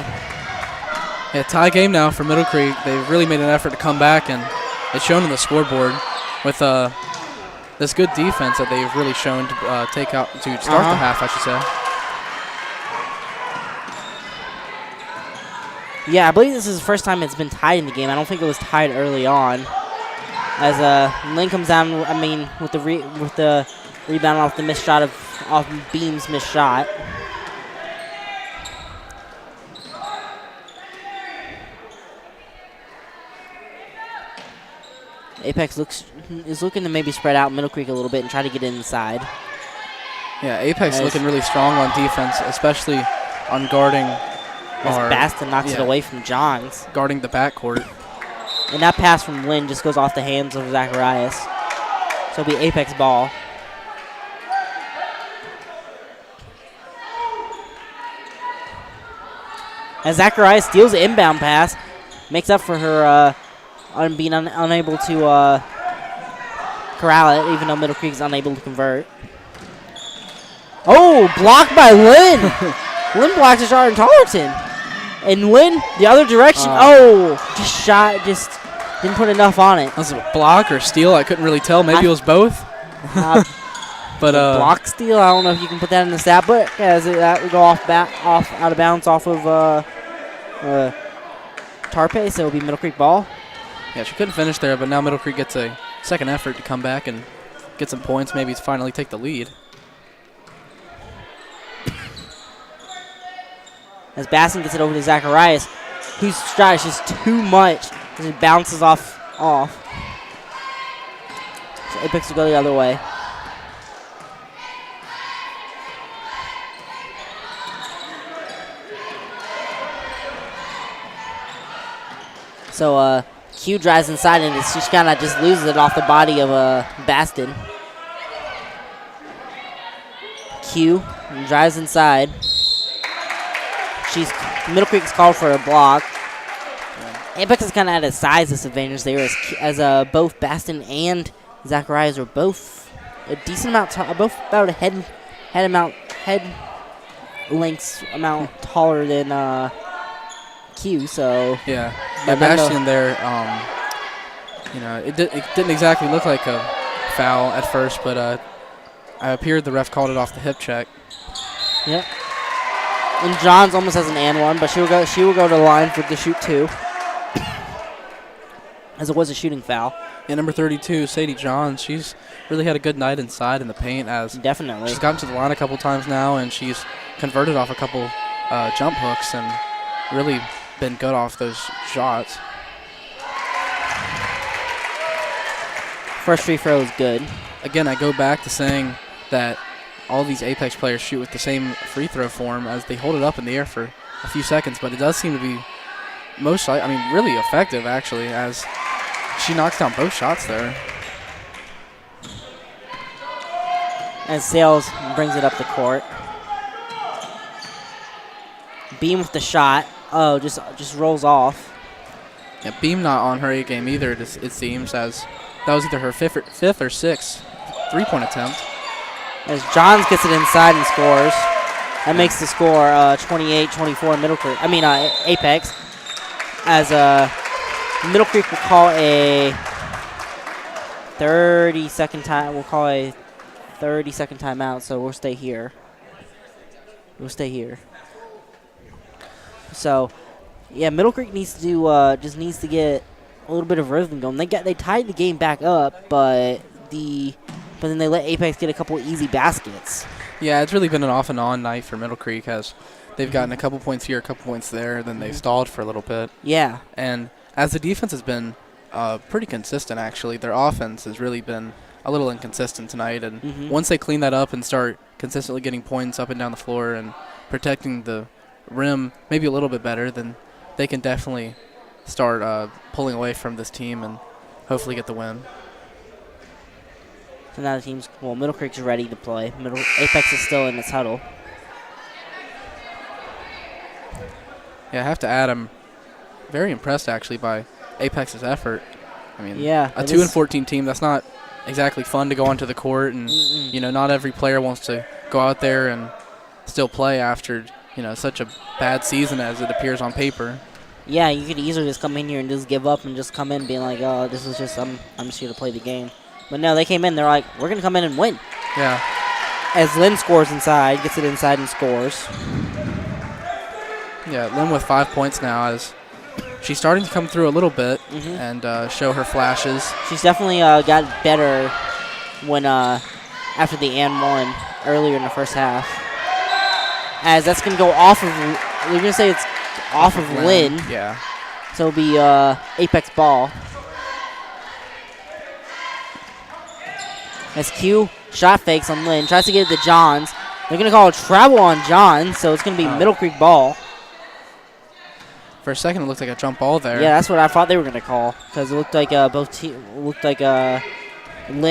Speaker 2: Yeah, tie game now for Middle Creek. They've really made an effort to come back, and it's shown on the scoreboard with this good defense that they've really shown to start the half, I should say.
Speaker 1: Yeah, I believe this is the first time it's been tied in the game. I don't think it was tied early on. As Lynn comes down, with the rebound off the missed shot off Beam's missed shot. Apex is looking to maybe spread out Middle Creek a little bit and try to get inside.
Speaker 2: Yeah, Apex looking really strong on defense, especially on guarding.
Speaker 1: As Baston knocks it away from Johns.
Speaker 2: Guarding the backcourt.
Speaker 1: And that pass from Lynn just goes off the hands of Zacharias. So it'll be Apex ball. As Zacharias steals the inbound pass, makes up for her being unable to corral it, even though Middle Creek is unable to convert. Oh, blocked by Lynn. Lynn blocks a shot in Tarleton. And Lynn, the other direction. Just didn't put enough on it.
Speaker 2: Was it a block or steal? I couldn't really tell. Maybe it was both. But
Speaker 1: block steal. I don't know if you can put that in the stat, but yeah, that would go off out of bounds off of Tarpe, so it'll be Middle Creek ball.
Speaker 2: Yeah, she couldn't finish there, but now Middle Creek gets a second effort to come back and get some points, maybe finally take the lead.
Speaker 1: As Baston gets it over to Zacharias, whose shot is just too much as it bounces off. So Apex will go the other way. So Q drives inside and she kind of just loses it off the body of Baston. Q drives inside. Middle Creek's called for a block. Apex is kind of at a size disadvantage there, as both Baston and Zacharias are both a decent amount, both about a head lengths amount taller than Q. So
Speaker 2: yeah, Bastion there. It didn't exactly look like a foul at first, but I appeared the ref called it off the hip check.
Speaker 1: Yep. And Johns almost has an and one, but she will go to the line for the shoot two, as it was a shooting foul.
Speaker 2: Yeah, number 32, Sadie Johns, she's really had a good night inside in the paint.
Speaker 1: Definitely.
Speaker 2: She's gotten to the line a couple times now, and she's converted off a couple jump hooks and really been good off those shots.
Speaker 1: First free throw is good.
Speaker 2: Again, I go back to saying that all these Apex players shoot with the same free throw form as they hold it up in the air for a few seconds, but it does seem to be really effective, actually, as she knocks down both shots there.
Speaker 1: And Sales brings it up the court. Beam with the shot. Oh, just rolls off.
Speaker 2: Yeah, Beam not on her A game either, it seems, as that was either her fifth or sixth three-point attempt.
Speaker 1: As Johns gets it inside and scores. That makes the score 28-24 Middle Creek. Apex. As Middle Creek will call a 30-second time. We'll call a 30-second timeout. So we'll stay here. So, yeah, Middle Creek needs to do just needs to get a little bit of rhythm going. They tied the game back up, but then they let Apex get a couple easy baskets.
Speaker 2: Yeah, it's really been an off and on night for Middle Creek as they've gotten a couple points here, a couple points there, then they've stalled for a little bit.
Speaker 1: Yeah.
Speaker 2: And as the defense has been pretty consistent, actually, their offense has really been a little inconsistent tonight. And once they clean that up and start consistently getting points up and down the floor and protecting the rim maybe a little bit better, then they can definitely start pulling away from this team and hopefully get the win.
Speaker 1: So now Middle Creek's ready to play. Apex is still in its huddle.
Speaker 2: Yeah, I have to add, I'm very impressed actually by Apex's effort. I mean,
Speaker 1: yeah,
Speaker 2: a 2-14 team, that's not exactly fun to go onto the court, and not every player wants to go out there and still play after such a bad season as it appears on paper.
Speaker 1: Yeah, you could easily just come in here and just give up and just come in being like, oh, this is just I'm just here to play the game. But no, they came in. They're like, we're gonna come in and win.
Speaker 2: Yeah.
Speaker 1: As Lynn scores inside, gets it inside and scores.
Speaker 2: Yeah, Lynn with 5 points now as she's starting to come through a little bit and show her flashes.
Speaker 1: She's definitely got better when after the and one earlier in the first half. As that's gonna go off of, we're gonna say it's off of Lynn.
Speaker 2: Yeah.
Speaker 1: So it'll be Apex ball. As Q shot fakes on Lynn, tries to get it to Johns. They're gonna call a travel on Johns, so it's gonna be Middle Creek ball.
Speaker 2: For a second, it looked like a jump ball there.
Speaker 1: Yeah, that's what I thought they were gonna call because it looked like Lynn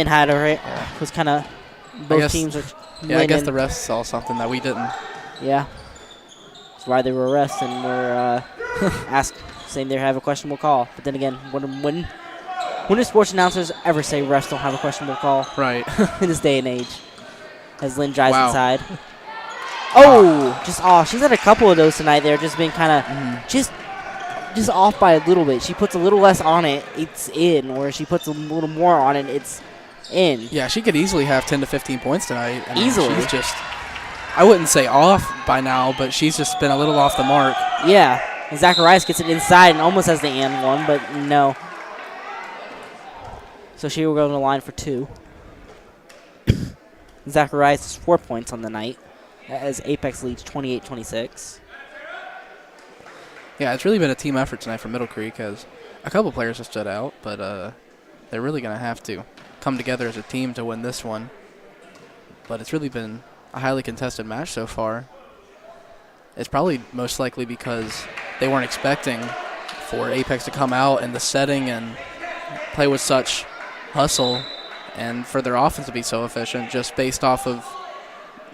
Speaker 1: had her. It was kind of both teams were.
Speaker 2: Yeah, I guess the refs saw something that we didn't.
Speaker 1: Yeah, that's why they were arrested and were saying they have a questionable call. But then again, when do sports announcers ever say refs don't have a questionable call?
Speaker 2: Right.
Speaker 1: In this day and age, as Lynn drives
Speaker 2: Wow.
Speaker 1: inside. Oh, she's had a couple of those tonight. They're just been kind of just off by a little bit. She puts a little less on it, it's in, or she puts a little more on it, it's in.
Speaker 2: Yeah, she could easily have 10 to 15 points tonight. I mean,
Speaker 1: easily.
Speaker 2: She's just, I wouldn't say off by now, but she's just been a little off the mark.
Speaker 1: Yeah. And Zacharias gets it inside and almost has the and one, but no. So she will go to the line for 2. Zacharias has 4 points on the night as Apex leads 28-26.
Speaker 2: Yeah, it's really been a team effort tonight for Middle Creek as a couple players have stood out, but they're really going to have to come together as a team to win this one. But it's really been a highly contested match so far. It's probably most likely because they weren't expecting for Apex to come out in the setting and play with such hustle and for their offense to be so efficient just based off of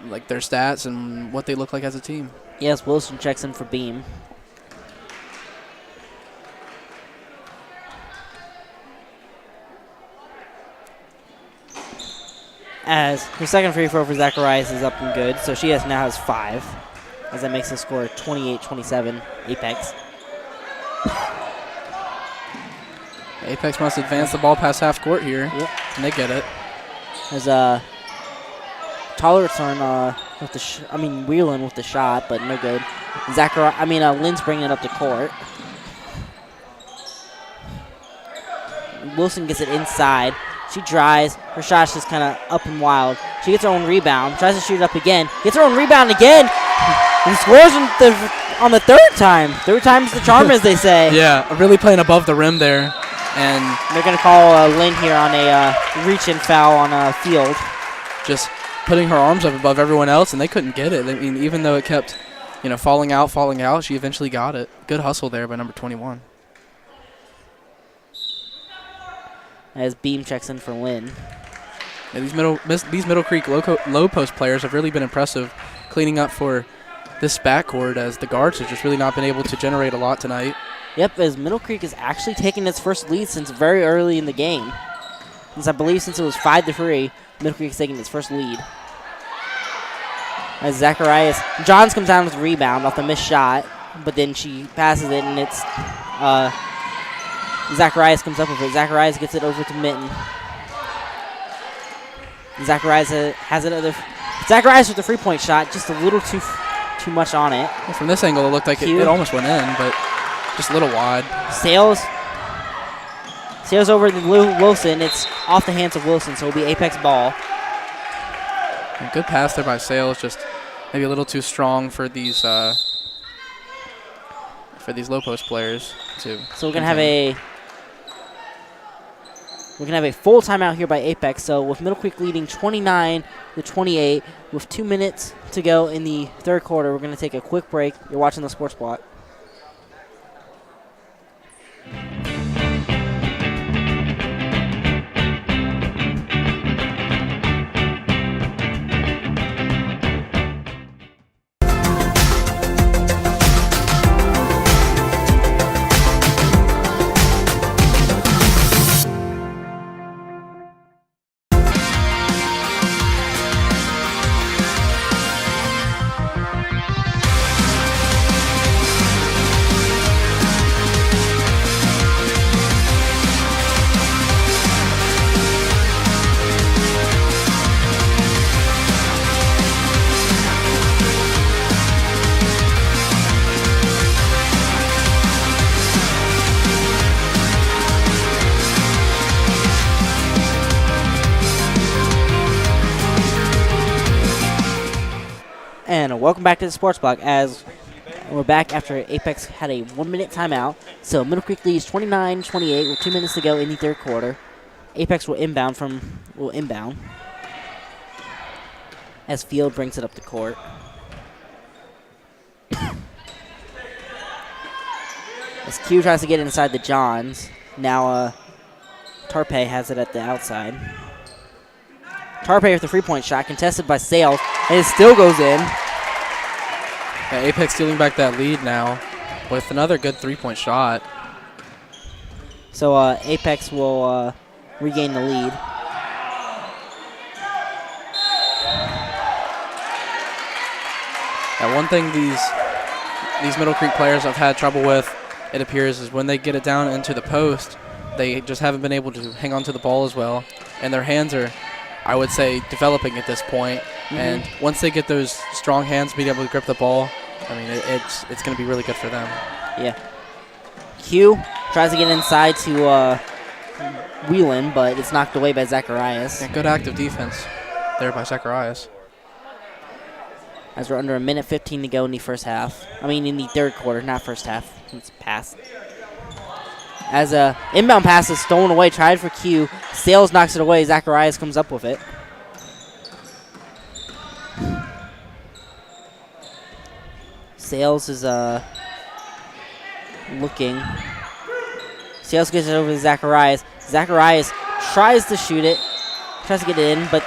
Speaker 2: like their stats and what they look like as a team.
Speaker 1: Yes, Wilson checks in for Beam. As her second free throw for Zacharias is up and good, so she now has 5. As that makes the score 28-27 Apex.
Speaker 2: Apex must advance the ball past half court here.
Speaker 1: Yep.
Speaker 2: And they get it.
Speaker 1: As Tollertson with the Wheelan with the shot, but no good. Lynn's bringing it up the court. Wilson gets it inside. She drives. Her shot's just kind of up and wild. She gets her own rebound. Tries to shoot it up again. Gets her own rebound again. And scores on the third time. Third time's the charm, as they say.
Speaker 2: Yeah, really playing above the rim there. And
Speaker 1: they're going to call Lynn here on a reach-in foul on a field.
Speaker 2: Just putting her arms up above everyone else, and they couldn't get it. I mean, even though it kept, falling out, she eventually got it. Good hustle there by number 21.
Speaker 1: As Beam checks in for Lynn.
Speaker 2: Yeah, these Middle Creek low post players have really been impressive, cleaning up for this backcourt as the guards have just really not been able to generate a lot tonight.
Speaker 1: Yep, as Middle Creek is actually taking its first lead since very early in the game. Since it was 5-3, Middle Creek is taking its first lead. As Zacharias, Johns comes down with the rebound off the missed shot, but then she passes it, and it's Zacharias comes up with it. Zacharias gets it over to Minton. Zacharias has it. Zacharias with the 3-point shot, just a little too much on it.
Speaker 2: Well, from this angle, it looked like it almost went in, but just a little wide.
Speaker 1: Sails over to Wilson. It's off the hands of Wilson, so it'll be Apex ball.
Speaker 2: And good pass there by Sales, just maybe a little too strong for these low post players. So
Speaker 1: we're gonna have a full timeout here by Apex. So with Middle Creek leading 29-28, with 2 minutes to go in the third quarter, we're gonna take a quick break. You're watching the Sports Block. And welcome back to the Sports Block, as we're back after Apex had a 1-minute timeout. So Middle Creek leads 29-28 with 2 minutes to go in the third quarter. Apex will inbound as Field brings it up the court. As Q tries to get inside the Johns. Now Tarpe has it at the outside. Tarpe with the 3-point shot, contested by Sales, and it still goes in.
Speaker 2: Yeah, Apex stealing back that lead now with another good 3-point shot.
Speaker 1: So Apex will regain the lead.
Speaker 2: Yeah, one thing these Middle Creek players have had trouble with, it appears, is when they get it down into the post, they just haven't been able to hang on to the ball as well, and their hands are, I would say, developing at this point. And once they get those strong hands, being able to grip the ball, I mean, it's going to be really good for them.
Speaker 1: Yeah. Q tries to get inside to Whelan, but it's knocked away by Zacharias.
Speaker 2: Yeah, good active defense there by Zacharias.
Speaker 1: As we're under 1:15 to go in the first half. I mean, in the third quarter, not first half. It's past. As a inbound pass is stolen away, tried for Q. Sales knocks it away. Zacharias comes up with it. Sales is looking. Sales gets it over to Zacharias. Zacharias tries to shoot it, tries to get it in, but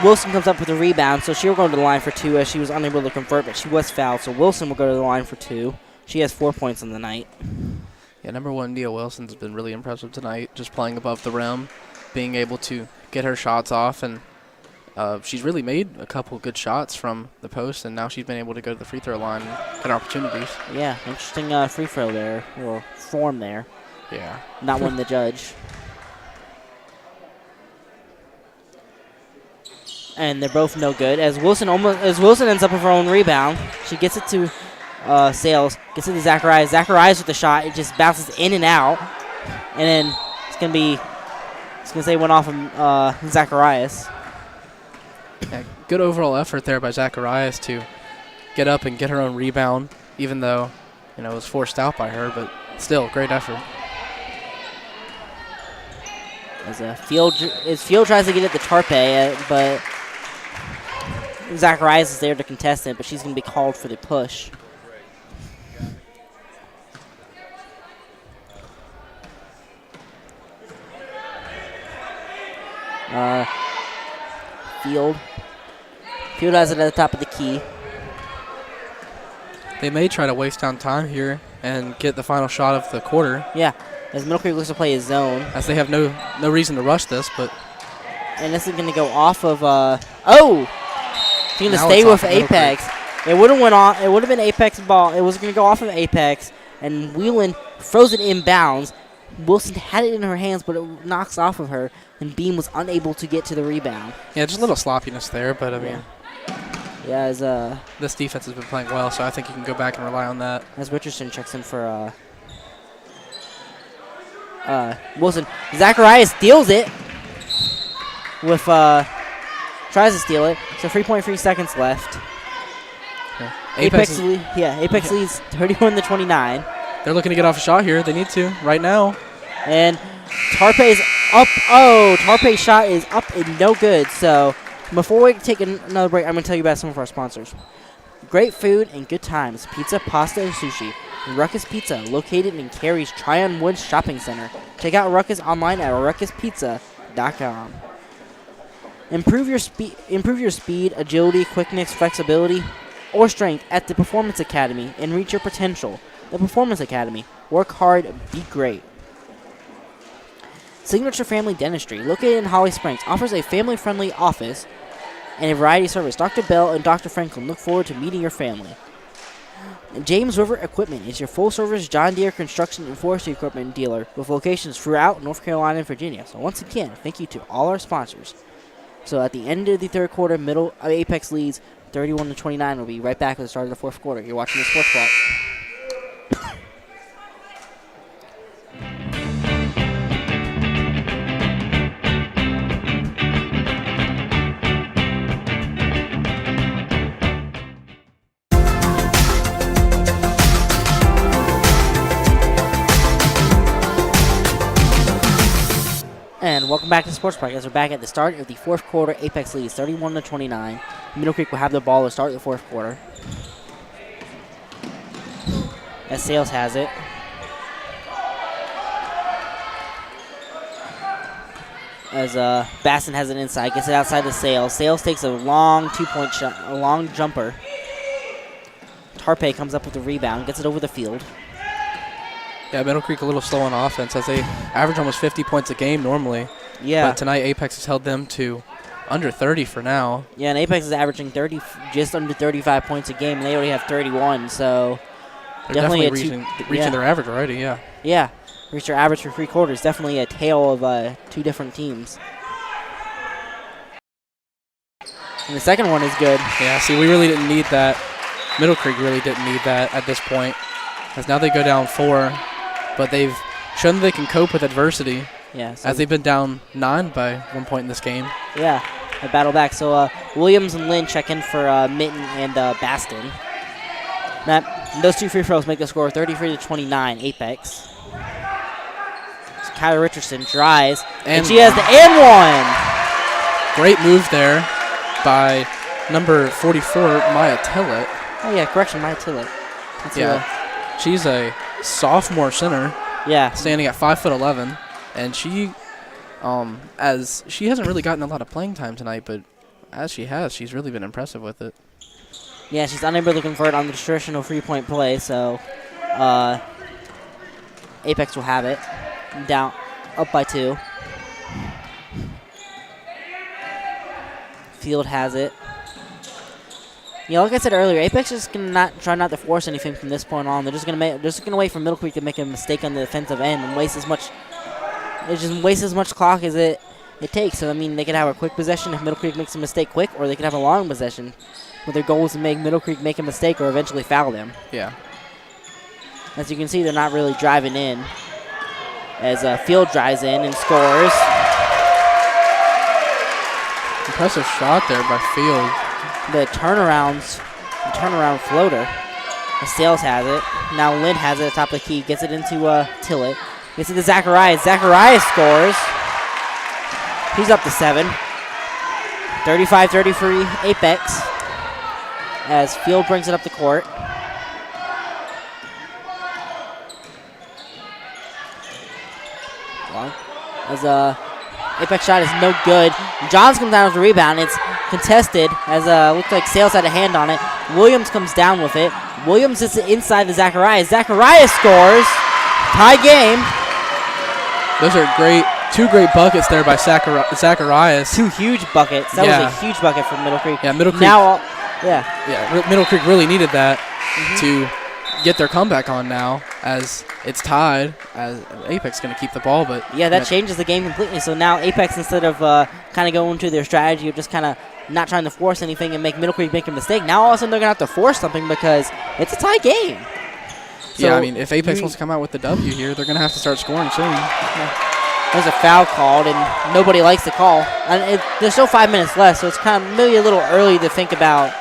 Speaker 1: Wilson comes up with a rebound, so she will go to the line for 2 as she was unable to convert, but she was fouled, so Wilson will go to the line for 2. She has 4 points on the night.
Speaker 2: Yeah, number 1, Nia Wilson's been really impressive tonight, just playing above the rim, being able to get her shots off, and she's really made a couple good shots from the post, and now she's been able to go to the free throw line and get opportunities.
Speaker 1: Yeah, interesting free throw there, or form there.
Speaker 2: Yeah.
Speaker 1: Not one to judge. And they're both no good. As Wilson ends up with her own rebound, she gets it to Sales, gets it to Zacharias. Zacharias with the shot, it just bounces in and out, and then it's gonna say went off of Zacharias.
Speaker 2: Yeah, good overall effort there by Zacharias to get up and get her own rebound, even though it was forced out by her, but still great effort.
Speaker 1: As Field tries to get it to Tarpe, but Zacharias is there to contest it, but she's going to be called for the push. Field has it at the top of the key.
Speaker 2: They may try to waste down time here and get the final shot of the quarter.
Speaker 1: Yeah, as Middle Creek looks to play his zone.
Speaker 2: As they have no reason to rush this, but...
Speaker 1: And this is going to go off of... She's going to
Speaker 2: Now
Speaker 1: stay
Speaker 2: it's
Speaker 1: with
Speaker 2: off of Middle
Speaker 1: Apex. It would have went on. It would have been Apex ball. It was going to go off of Apex, and Whelan froze it inbounds. Wilson had it in her hands, but it knocks off of her, and Beam was unable to get to the rebound.
Speaker 2: Yeah, just a little sloppiness there, but I mean,
Speaker 1: yeah, as
Speaker 2: this defense has been playing well, so I think you can go back and rely on that.
Speaker 1: As Richardson checks in for Wilson. Zacharias steals it with tries to steal it. So 3.3 seconds left.
Speaker 2: Yeah.
Speaker 1: Apex leads 31-29.
Speaker 2: They're looking to get off a shot here. They need to right now.
Speaker 1: And Tarpe's up. Oh, Tarpe's shot is up and no good. So before we take another break, I'm going to tell you about some of our sponsors. Great food and good times. Pizza, pasta, and sushi. Ruckus Pizza, located in Cary's Tryon Woods Shopping Center. Check out Ruckus online at ruckuspizza.com. Improve your speed, agility, quickness, flexibility, or strength at the Performance Academy and reach your potential. The Performance Academy. Work hard, be great. Signature Family Dentistry, located in Holly Springs, offers a family-friendly office and a variety of service. Dr. Bell and Dr. Franklin look forward to meeting your family. James River Equipment is your full-service John Deere construction and forestry equipment dealer with locations throughout North Carolina and Virginia. So once again, thank you to all our sponsors. So at the end of the third quarter, Apex leads 31-29. We'll be right back at the start of the fourth quarter. You're watching the Sports Block. And welcome back to Sports Park as we're back at the start of the fourth quarter. Apex leads 31-29. Middle Creek will have the ball to start the fourth quarter. As Sales has it. As Basson has it inside, gets it outside the Sales. Sales takes a long two-point shot, a long jumper. Tarpe comes up with the rebound, gets it over the field.
Speaker 2: Yeah, Middle Creek a little slow on offense as they average almost 50 points a game normally.
Speaker 1: Yeah.
Speaker 2: But tonight Apex has held them to under 30 for now.
Speaker 1: Yeah, and Apex is averaging just under 35 points a game, and they already have 31. So
Speaker 2: they're definitely reaching their average already. Yeah.
Speaker 1: Yeah, reached their average for three quarters. Definitely a tale of two different teams. And the second one is good.
Speaker 2: Yeah. See, we really didn't need that. Middle Creek really didn't need that at this point, as now they go down 4. But they've shown that they can cope with adversity.
Speaker 1: Yeah, so
Speaker 2: as they've been down 9 by 1 point in this game.
Speaker 1: Yeah, a battle back. So Williams and Lynn check in for Mitten and Baston. Those two free throws make the score 33-29, Apex. So Kyler Richardson drives, and she has the and one.
Speaker 2: Great move there by number 44, Maya Tillett.
Speaker 1: Oh, yeah, correction, Maya Tillett.
Speaker 2: She's a sophomore center.
Speaker 1: Yeah.
Speaker 2: Standing at 5'11", and she, as she hasn't really gotten a lot of playing time tonight, but as she has, she's really been impressive with it.
Speaker 1: Yeah, she's unable to convert on the traditional three-point play, so Apex will have it. Down, up by 2. Field has it. Like I said earlier, Apex is gonna try not to force anything from this point on. They're just gonna wait for Middle Creek to make a mistake on the defensive end and waste as much clock as it takes. So I mean, they could have a quick possession if Middle Creek makes a mistake quick, or they could have a long possession. But their goal is to make Middle Creek make a mistake or eventually foul them.
Speaker 2: Yeah.
Speaker 1: As you can see, they're not really driving in. As Field drives in and scores.
Speaker 2: Impressive shot there by Field.
Speaker 1: The turnaround floater. The Sales has it. Now Lind has it at the top of the key. Gets it into Tillett. Gets it to Zacharias. Zacharias scores. He's up to 7. 35-33 Apex. As Field brings it up the court. As Apex shot is no good. Johns comes down with the rebound. It's contested as looks like Sales had a hand on it. Williams comes down with it. Williams is inside the Zacharias. Zacharias scores. Tie game.
Speaker 2: Those are two great buckets there by Zacharias.
Speaker 1: 2 huge buckets. That was a huge bucket for Middle Creek.
Speaker 2: Yeah, Middle Creek.
Speaker 1: Now
Speaker 2: Yeah, Middle Creek really needed that to get their comeback on now, as it's tied, as Apex going to keep the ball. But
Speaker 1: yeah, that changes the game completely. So now Apex, instead of kind of going to their strategy of just kind of not trying to force anything and make Middle Creek make a mistake, now all of a sudden they're going to have to force something because it's a tie game. So
Speaker 2: yeah, I mean, if Apex wants to come out with the W here, they're going to have to start scoring soon.
Speaker 1: There's a foul called, and nobody likes the call. And there's still 5 minutes left, so it's kind of maybe a little early to think about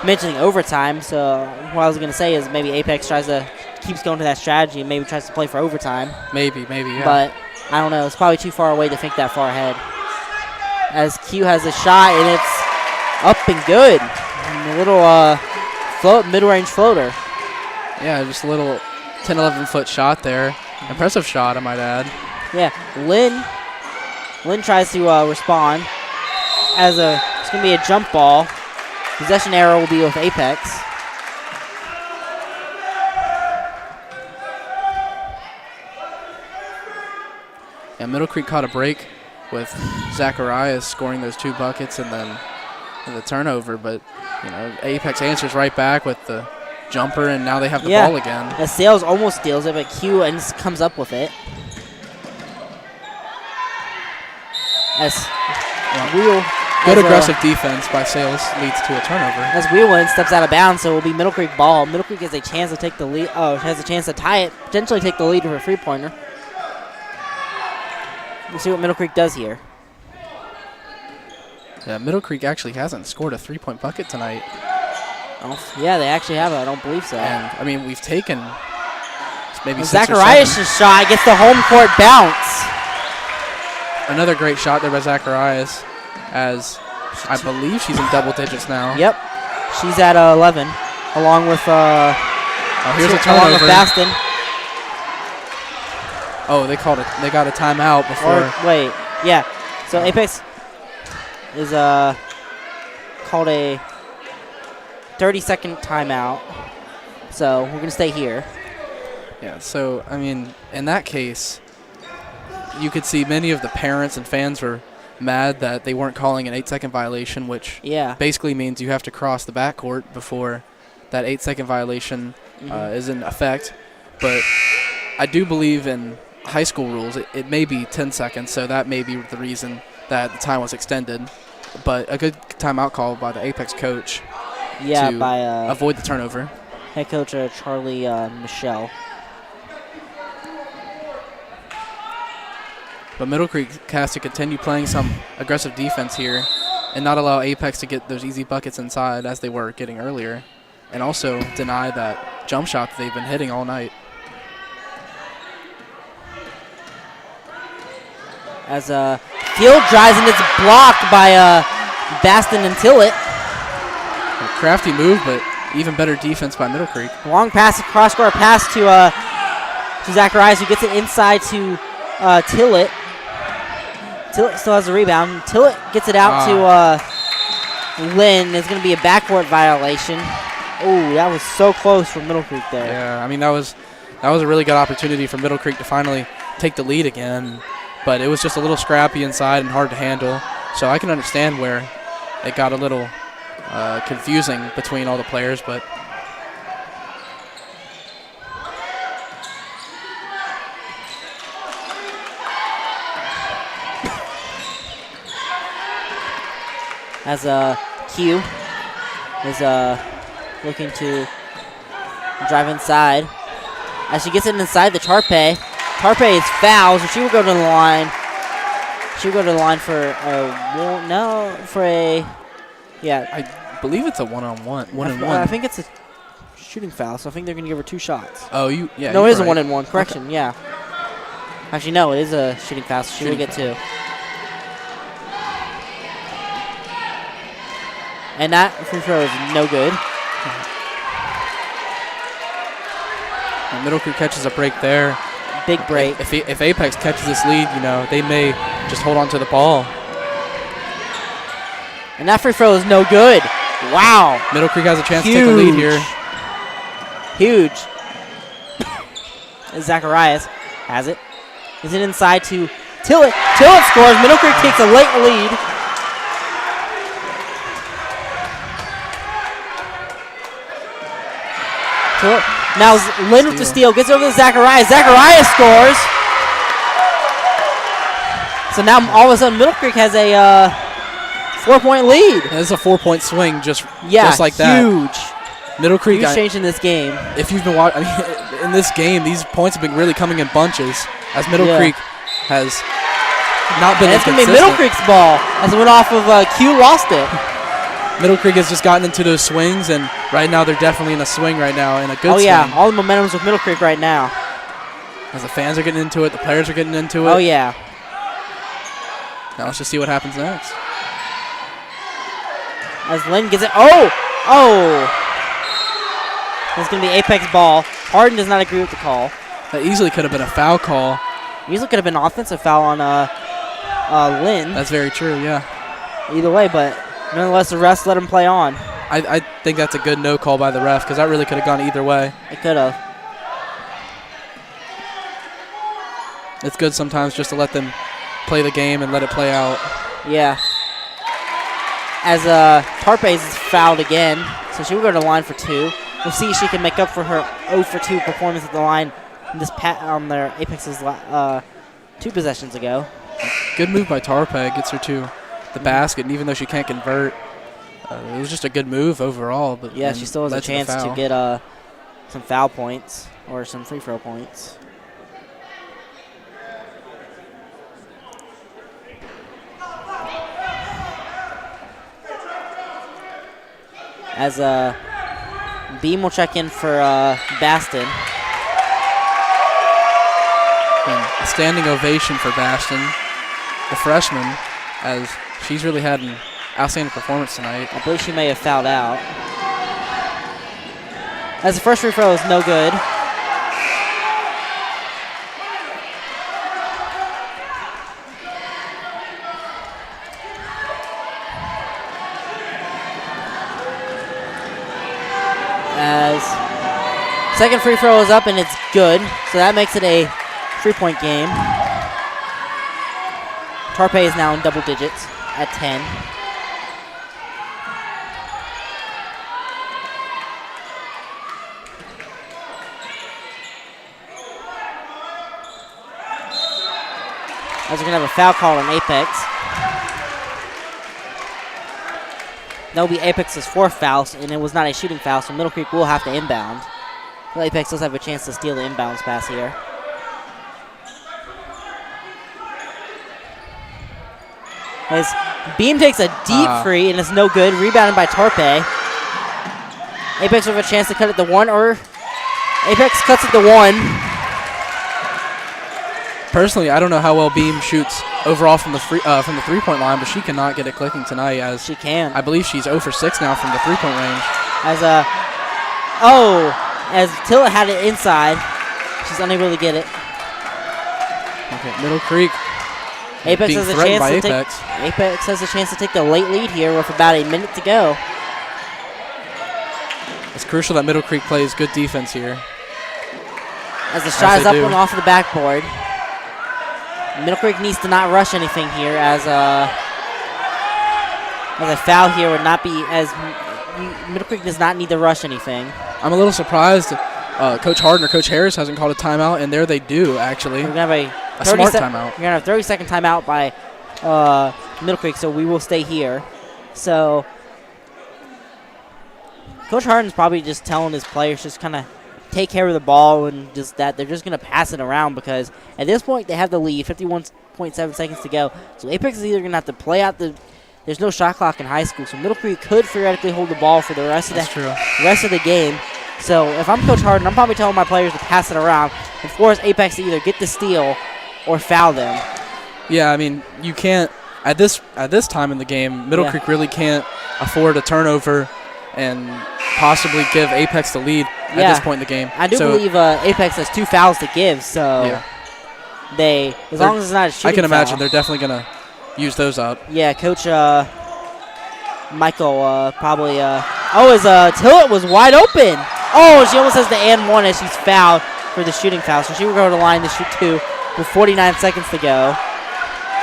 Speaker 1: mentioning overtime. So what I was going to say is maybe Apex keeps going to that strategy and maybe tries to play for overtime.
Speaker 2: Maybe, yeah.
Speaker 1: But I don't know. It's probably too far away to think that far ahead. As Q has a shot, and it's up and good. And a little mid-range floater.
Speaker 2: Yeah, just a little 10, 11-foot shot there. Impressive shot, I might add.
Speaker 1: Yeah, Lynn tries to respond. It's going to be a jump ball. Possession arrow will be with Apex.
Speaker 2: Yeah, Middle Creek caught a break with Zacharias scoring those 2 buckets and then the turnover, but Apex answers right back with the jumper, and now they have the ball again.
Speaker 1: Sales almost steals it, but Q comes up with it.
Speaker 2: Good aggressive defense by Sales leads to a turnover.
Speaker 1: As Wheelwind steps out of bounds, so it will be Middle Creek ball. Middle Creek has a chance to take the lead. Has a chance to tie it, potentially take the lead for a 3-pointer. We'll see what Middle Creek does here.
Speaker 2: Yeah, Middle Creek actually hasn't scored a 3-point bucket tonight.
Speaker 1: Oh, yeah, they actually have. I don't believe so.
Speaker 2: And I mean, we've taken maybe 6
Speaker 1: Zacharias'
Speaker 2: or 7.
Speaker 1: shot gets the home court bounce.
Speaker 2: Another great shot there by Zacharias, as I believe she's in double digits now.
Speaker 1: Yep, she's at 11, along with
Speaker 2: here's a turnover.
Speaker 1: Along with Baston.
Speaker 2: Oh, they got a timeout before.
Speaker 1: Wait, yeah. So Apex is called a 30-second timeout. So we're gonna stay here.
Speaker 2: Yeah. So I mean, in that case, you could see many of the parents and fans were mad that they weren't calling an 8-second violation, which basically means you have to cross the backcourt before that 8-second violation is in effect. But I do believe in high school rules, it may be 10 seconds, so that may be the reason that the time was extended. But a good timeout call by the Apex coach to avoid the turnover.
Speaker 1: Head coach Charlie Michelle.
Speaker 2: But Middle Creek has to continue playing some aggressive defense here and not allow Apex to get those easy buckets inside as they were getting earlier, and also deny that jump shot that they've been hitting all night.
Speaker 1: As Field drives and it's blocked by Baston and Tillett.
Speaker 2: A crafty move, but even better defense by Middle Creek.
Speaker 1: Long pass, cross-court pass to Zacharias, who gets it inside to Tillett. Tillett still has a rebound. Tillett gets it out to Lynn. It's going to be a backcourt violation. Oh, that was so close for Middle Creek there.
Speaker 2: Yeah, I mean, that was a really good opportunity for Middle Creek to finally take the lead again. But it was just a little scrappy inside and hard to handle. So I can understand where it got a little confusing between all the players. But
Speaker 1: as Q is looking to drive inside. As she gets it inside the Tarpe. Tarpe is fouled, so she will go to the line. She will go to the line for
Speaker 2: I believe it's a one-on-one.
Speaker 1: I think it's a shooting foul, so I think they're going to give her 2 shots.
Speaker 2: Oh,
Speaker 1: no, it is a 1-and-1. Correction, okay. Yeah. Actually, no, it is a shooting foul, so she will get 2. And that free throw is no good.
Speaker 2: And Middle Creek catches a break there.
Speaker 1: Big break.
Speaker 2: If Apex catches this lead, they may just hold on to the ball.
Speaker 1: And that free throw is no good. Wow.
Speaker 2: Middle Creek has a chance to take the lead here.
Speaker 1: Huge. Zacharias has it. Is it inside to Tillett? Tillett scores. Middle Creek takes a late lead. to it. Now Lynn with the steal. Gets over to Zacharias. Zacharias scores. So now all of a sudden Middle Creek has a 4-point lead.
Speaker 2: It's a 4-point swing just like that.
Speaker 1: Huge.
Speaker 2: Middle Creek.
Speaker 1: Huge change in this game.
Speaker 2: If you've been watching, in this game, these points have been really coming in bunches as Middle Creek has not been
Speaker 1: It's going
Speaker 2: inconsistent.
Speaker 1: to be Middle Creek's ball as it went off of Q, lost it.
Speaker 2: Middle Creek has just gotten into those swings, and right now they're definitely in a swing right now, in a good swing.
Speaker 1: Oh, yeah. All the momentum's with Middle Creek right now.
Speaker 2: As the fans are getting into it, the players are getting into it.
Speaker 1: Oh, yeah.
Speaker 2: Now let's just see what happens next.
Speaker 1: As Lynn gets it. Oh! It's going to be Apex ball. Harden does not agree with the call.
Speaker 2: That easily could have been a foul call.
Speaker 1: Easily could have been an offensive foul on Lynn.
Speaker 2: That's very true, yeah.
Speaker 1: Either way, but nonetheless, the refs let him play on.
Speaker 2: I think that's a good no call by the ref because that really could have gone either way.
Speaker 1: It could have.
Speaker 2: It's good sometimes just to let them play the game and let it play out.
Speaker 1: Yeah. As Tarpe is fouled again, so she will go to the line for 2. We'll see if she can make up for her 0 for 2 performance at the line in this on their Apex's 2 possessions ago.
Speaker 2: Good move by Tarpe. Gets her to the basket, and even though she can't convert, it was just a good move overall. But
Speaker 1: yeah, she still has a chance to get some foul points or some free throw points. As Beam will check in for Baston.
Speaker 2: And a standing ovation for Baston, the freshman, as she's really had an outstanding performance tonight.
Speaker 1: I believe she may have fouled out. As the first free throw is no good. As second free throw is up and it's good, so that makes it a 3-point game. Tarpe is now in double digits at 10. As we're going to have a foul call on Apex. That will be Apex's 4th foul, and it was not a shooting foul, so Middle Creek will have to inbound. Well, Apex does have a chance to steal the inbounds pass here. As Beam takes a deep free, and it's no good. Rebounded by Tarpe. Apex will have a chance to cut it to 1, or Apex cuts it to 1.
Speaker 2: Personally, I don't know how well Beam shoots overall from the 3-point line, but she cannot get it clicking tonight. As
Speaker 1: she can.
Speaker 2: I believe she's 0 for 6 now from the 3-point range.
Speaker 1: As Tilla had it inside, she's unable to get it.
Speaker 2: Okay, Middle Creek.
Speaker 1: Apex has a chance to Apex has a chance to take the late lead here with about a minute to go.
Speaker 2: It's crucial that Middle Creek plays good defense here.
Speaker 1: As the shot is up and off of the backboard. Middle Creek needs to not rush anything here, as a foul here would not be Middle Creek does not need to rush anything.
Speaker 2: I'm a little surprised Coach Harden or Coach Harris hasn't called a timeout, and there they do actually.
Speaker 1: We're gonna have a
Speaker 2: smart timeout.
Speaker 1: We're gonna have a 30-second timeout by Middle Creek, so we will stay here. So Coach Harden's probably just telling his players just kind of take care of the ball and just that they're just going to pass it around because at this point they have the lead, 51.7 seconds to go. So Apex is either going to have to play out there's no shot clock in high school, so Middle Creek could theoretically hold the ball for the rest of the game. So if I'm Coach Harden, I'm probably telling my players to pass it around and force Apex to either get the steal or foul them.
Speaker 2: Yeah, I mean, you can't at this time in the game, Middle Creek really can't afford a turnover and possibly give Apex the lead at this point in the game.
Speaker 1: I do believe Apex has 2 fouls to give, so as long as it's not a shooting
Speaker 2: I can imagine
Speaker 1: foul,
Speaker 2: they're definitely going to use those up.
Speaker 1: Yeah, Coach Michael probably Tillett was wide open. Oh, she almost has the and 1 as she's fouled for the shooting foul, so she will go to the line to shoot 2 with 49 seconds to go.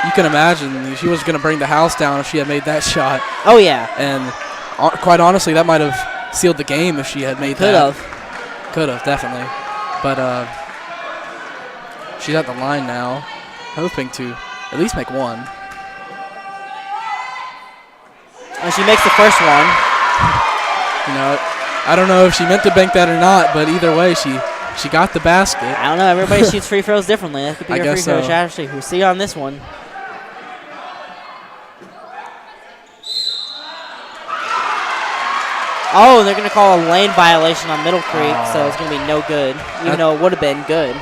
Speaker 2: You can imagine she was going to bring the house down if she had made that shot.
Speaker 1: Oh, yeah.
Speaker 2: And quite honestly, that might have sealed the game if she had made that.
Speaker 1: Could have.
Speaker 2: Could have, definitely. But she's at the line now, hoping to at least make one.
Speaker 1: And she makes the first one.
Speaker 2: You know, I don't know if she meant to bank that or not, but either way, she got the basket.
Speaker 1: I don't know. Everybody shoots free throws differently. That could be
Speaker 2: I
Speaker 1: your free
Speaker 2: guess
Speaker 1: throw
Speaker 2: so.
Speaker 1: strategy. We'll see you on this one. Oh, they're going to call a lane violation on Middle Creek, so it's going to be no good, even though it would have been good.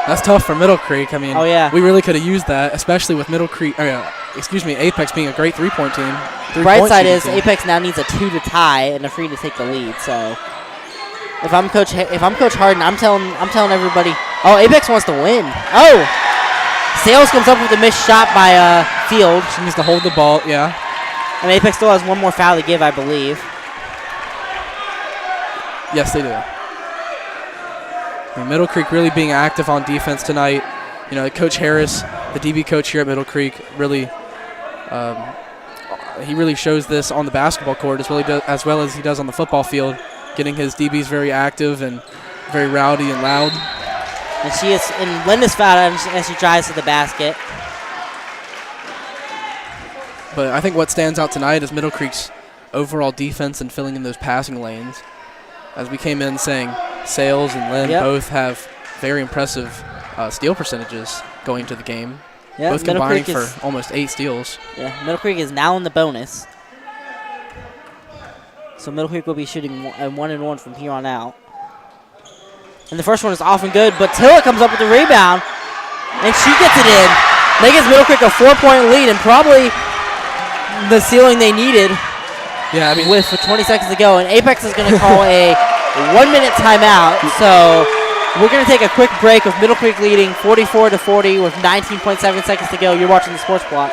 Speaker 2: That's tough for Middle Creek. I mean,
Speaker 1: yeah.
Speaker 2: We really could have used that, especially with Middle Creek. Apex being a great three-point team.
Speaker 1: Bright side is Apex now needs a 2 to tie and a 3 to take the lead. So if I'm Coach Harden, I'm telling everybody. Oh, Apex wants to win. Oh, Sales comes up with a missed shot by Field.
Speaker 2: She needs to hold the ball. Yeah.
Speaker 1: And Apex still has one more foul to give, I believe.
Speaker 2: Yes, they do. I mean, Middle Creek really being active on defense tonight. You know, Coach Harris, the DB coach here at Middle Creek, really, he really shows this on the basketball court as well as he does on the football field, getting his DBs very active and very rowdy and loud.
Speaker 1: And Linda's fouled as she drives to the basket.
Speaker 2: But I think what stands out tonight is Middle Creek's overall defense and filling in those passing lanes. As we came in saying, Sales and Lynn both have very impressive steal percentages going into the game.
Speaker 1: Yep,
Speaker 2: both combining for almost 8 steals.
Speaker 1: Yeah, Middle Creek is now in the bonus. So Middle Creek will be shooting 1-1 from here on out. And the first one is off and good, but Tilla comes up with the rebound, and she gets it in. That gives Middle Creek a 4-point lead and probably the ceiling they needed.
Speaker 2: Yeah, I mean,
Speaker 1: with 20 seconds to go, and Apex is going to call a 1-minute timeout. So we're going to take a quick break with Middle Creek leading 44-40 with 19.7 seconds to go. You're watching the Sports Block.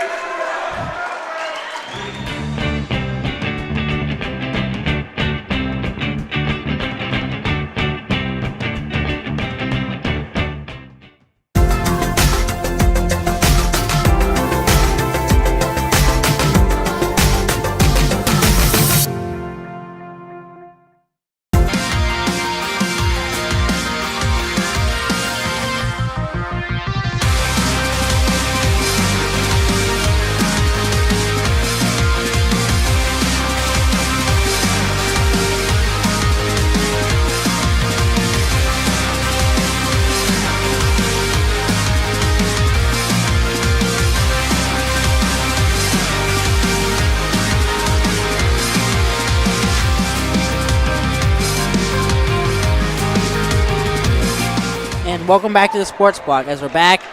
Speaker 1: Welcome back to the Sports Block as we're back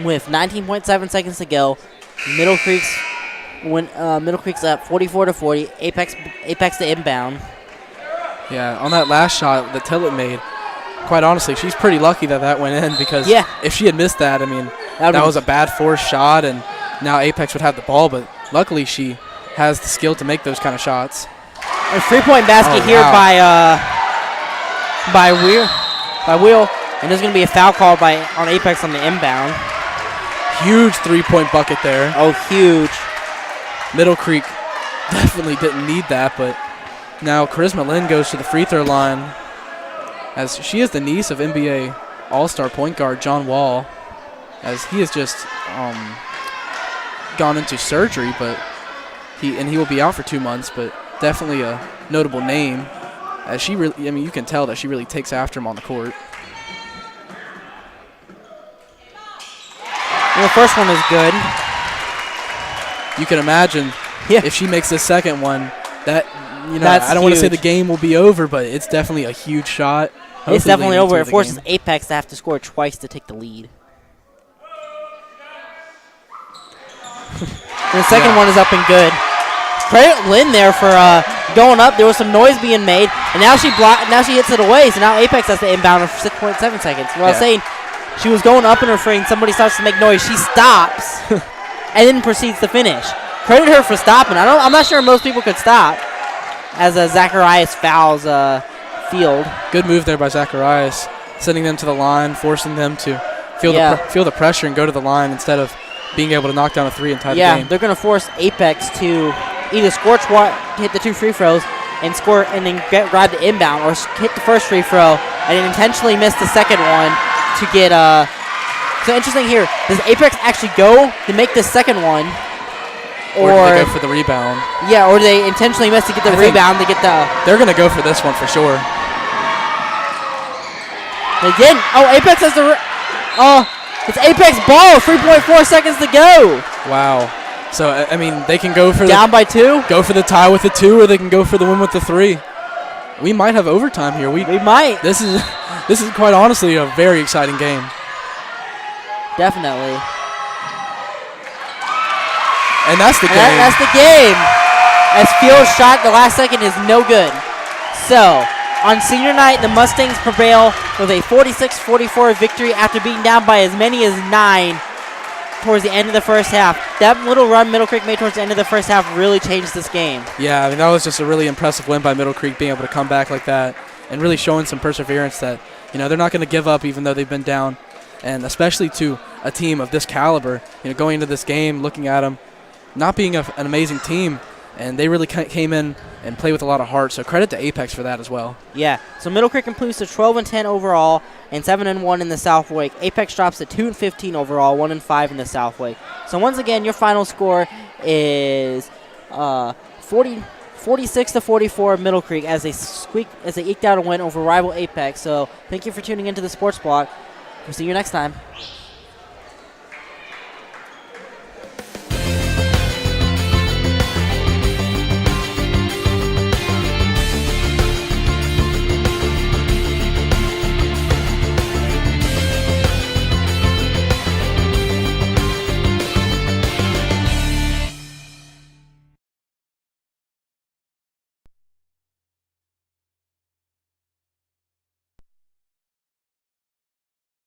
Speaker 1: with 19.7 seconds to go. Middle Creek's up 44-40. Apex to inbound.
Speaker 2: Yeah, on that last shot that Tillett made, quite honestly, she's pretty lucky that went in because if she had missed that, I mean, that was a bad forced shot, and now Apex would have the ball. But luckily, she has the skill to make those kind of shots.
Speaker 1: A 3-point basket here by Wheel. And there's going to be a foul called on Apex on the inbound.
Speaker 2: Huge 3-point bucket there.
Speaker 1: Oh, huge.
Speaker 2: Middle Creek definitely didn't need that, but now Charisma Lynn goes to the free throw line as she is the niece of NBA All-Star point guard John Wall, as he has just gone into surgery, but he will be out for 2 months, but definitely a notable name, as she really, I mean, you can tell that she really takes after him on the court.
Speaker 1: And the first one is good.
Speaker 2: You can imagine if she makes the second one, I don't want to say the game will be over, but it's definitely a huge shot. Hopefully
Speaker 1: it's definitely over. It forces Apex to have to score twice to take the lead. And the second one is up and good. Credit Lynn there for going up. There was some noise being made, and now she hits it away. So now Apex has to inbound for 6.7 seconds. Well, I was saying she was going up in her frame. Somebody starts to make noise. She stops and then proceeds to finish. Credit her for stopping. I'm not sure most people could stop. As Zacharias fouls Field.
Speaker 2: Good move there by Zacharias, sending them to the line, forcing them to feel the pressure and go to the line instead of being able to knock down a 3 and tie the game.
Speaker 1: Yeah, they're going to force Apex to either hit the 2 free throws and score and then grab the inbound or hit the first free throw and then intentionally miss the second one to get So interesting here. Does Apex actually go to make the second one?
Speaker 2: Or do they go for the rebound?
Speaker 1: Yeah, or do they intentionally miss to get the rebound to get the...
Speaker 2: They're going to go for this one for sure.
Speaker 1: They didn't. Oh, Apex has the... it's Apex ball. 3.4 seconds to go.
Speaker 2: Wow. So, I mean, they can go for
Speaker 1: down by 2.
Speaker 2: Go for the tie with the 2, or they can go for the win with the 3. We might have overtime here. We
Speaker 1: might.
Speaker 2: This is quite honestly a very exciting game.
Speaker 1: Definitely.
Speaker 2: And that's the game.
Speaker 1: That's the game. As Field's shot, the last second is no good. So, on senior night, the Mustangs prevail with a 46-44 victory after being down by as many as 9 towards the end of the first half. That little run Middle Creek made towards the end of the first half really changed this game.
Speaker 2: Yeah, I mean, that was just a really impressive win by Middle Creek, being able to come back like that and really showing some perseverance that, they're not going to give up even though they've been down. And especially to a team of this caliber, going into this game, looking at them, not being an amazing team, and they really came in and played with a lot of heart. So credit to Apex for that as well.
Speaker 1: Yeah. So Middle Creek improves to 12-10 overall and 7-1 in the South Wake. Apex drops to 2-15 overall, 1-5 in the South Wake. So once again, your final score is 46-44 Middle Creek as they eked out a win over rival Apex. So thank you for tuning into the Sports Block. We'll see you next time.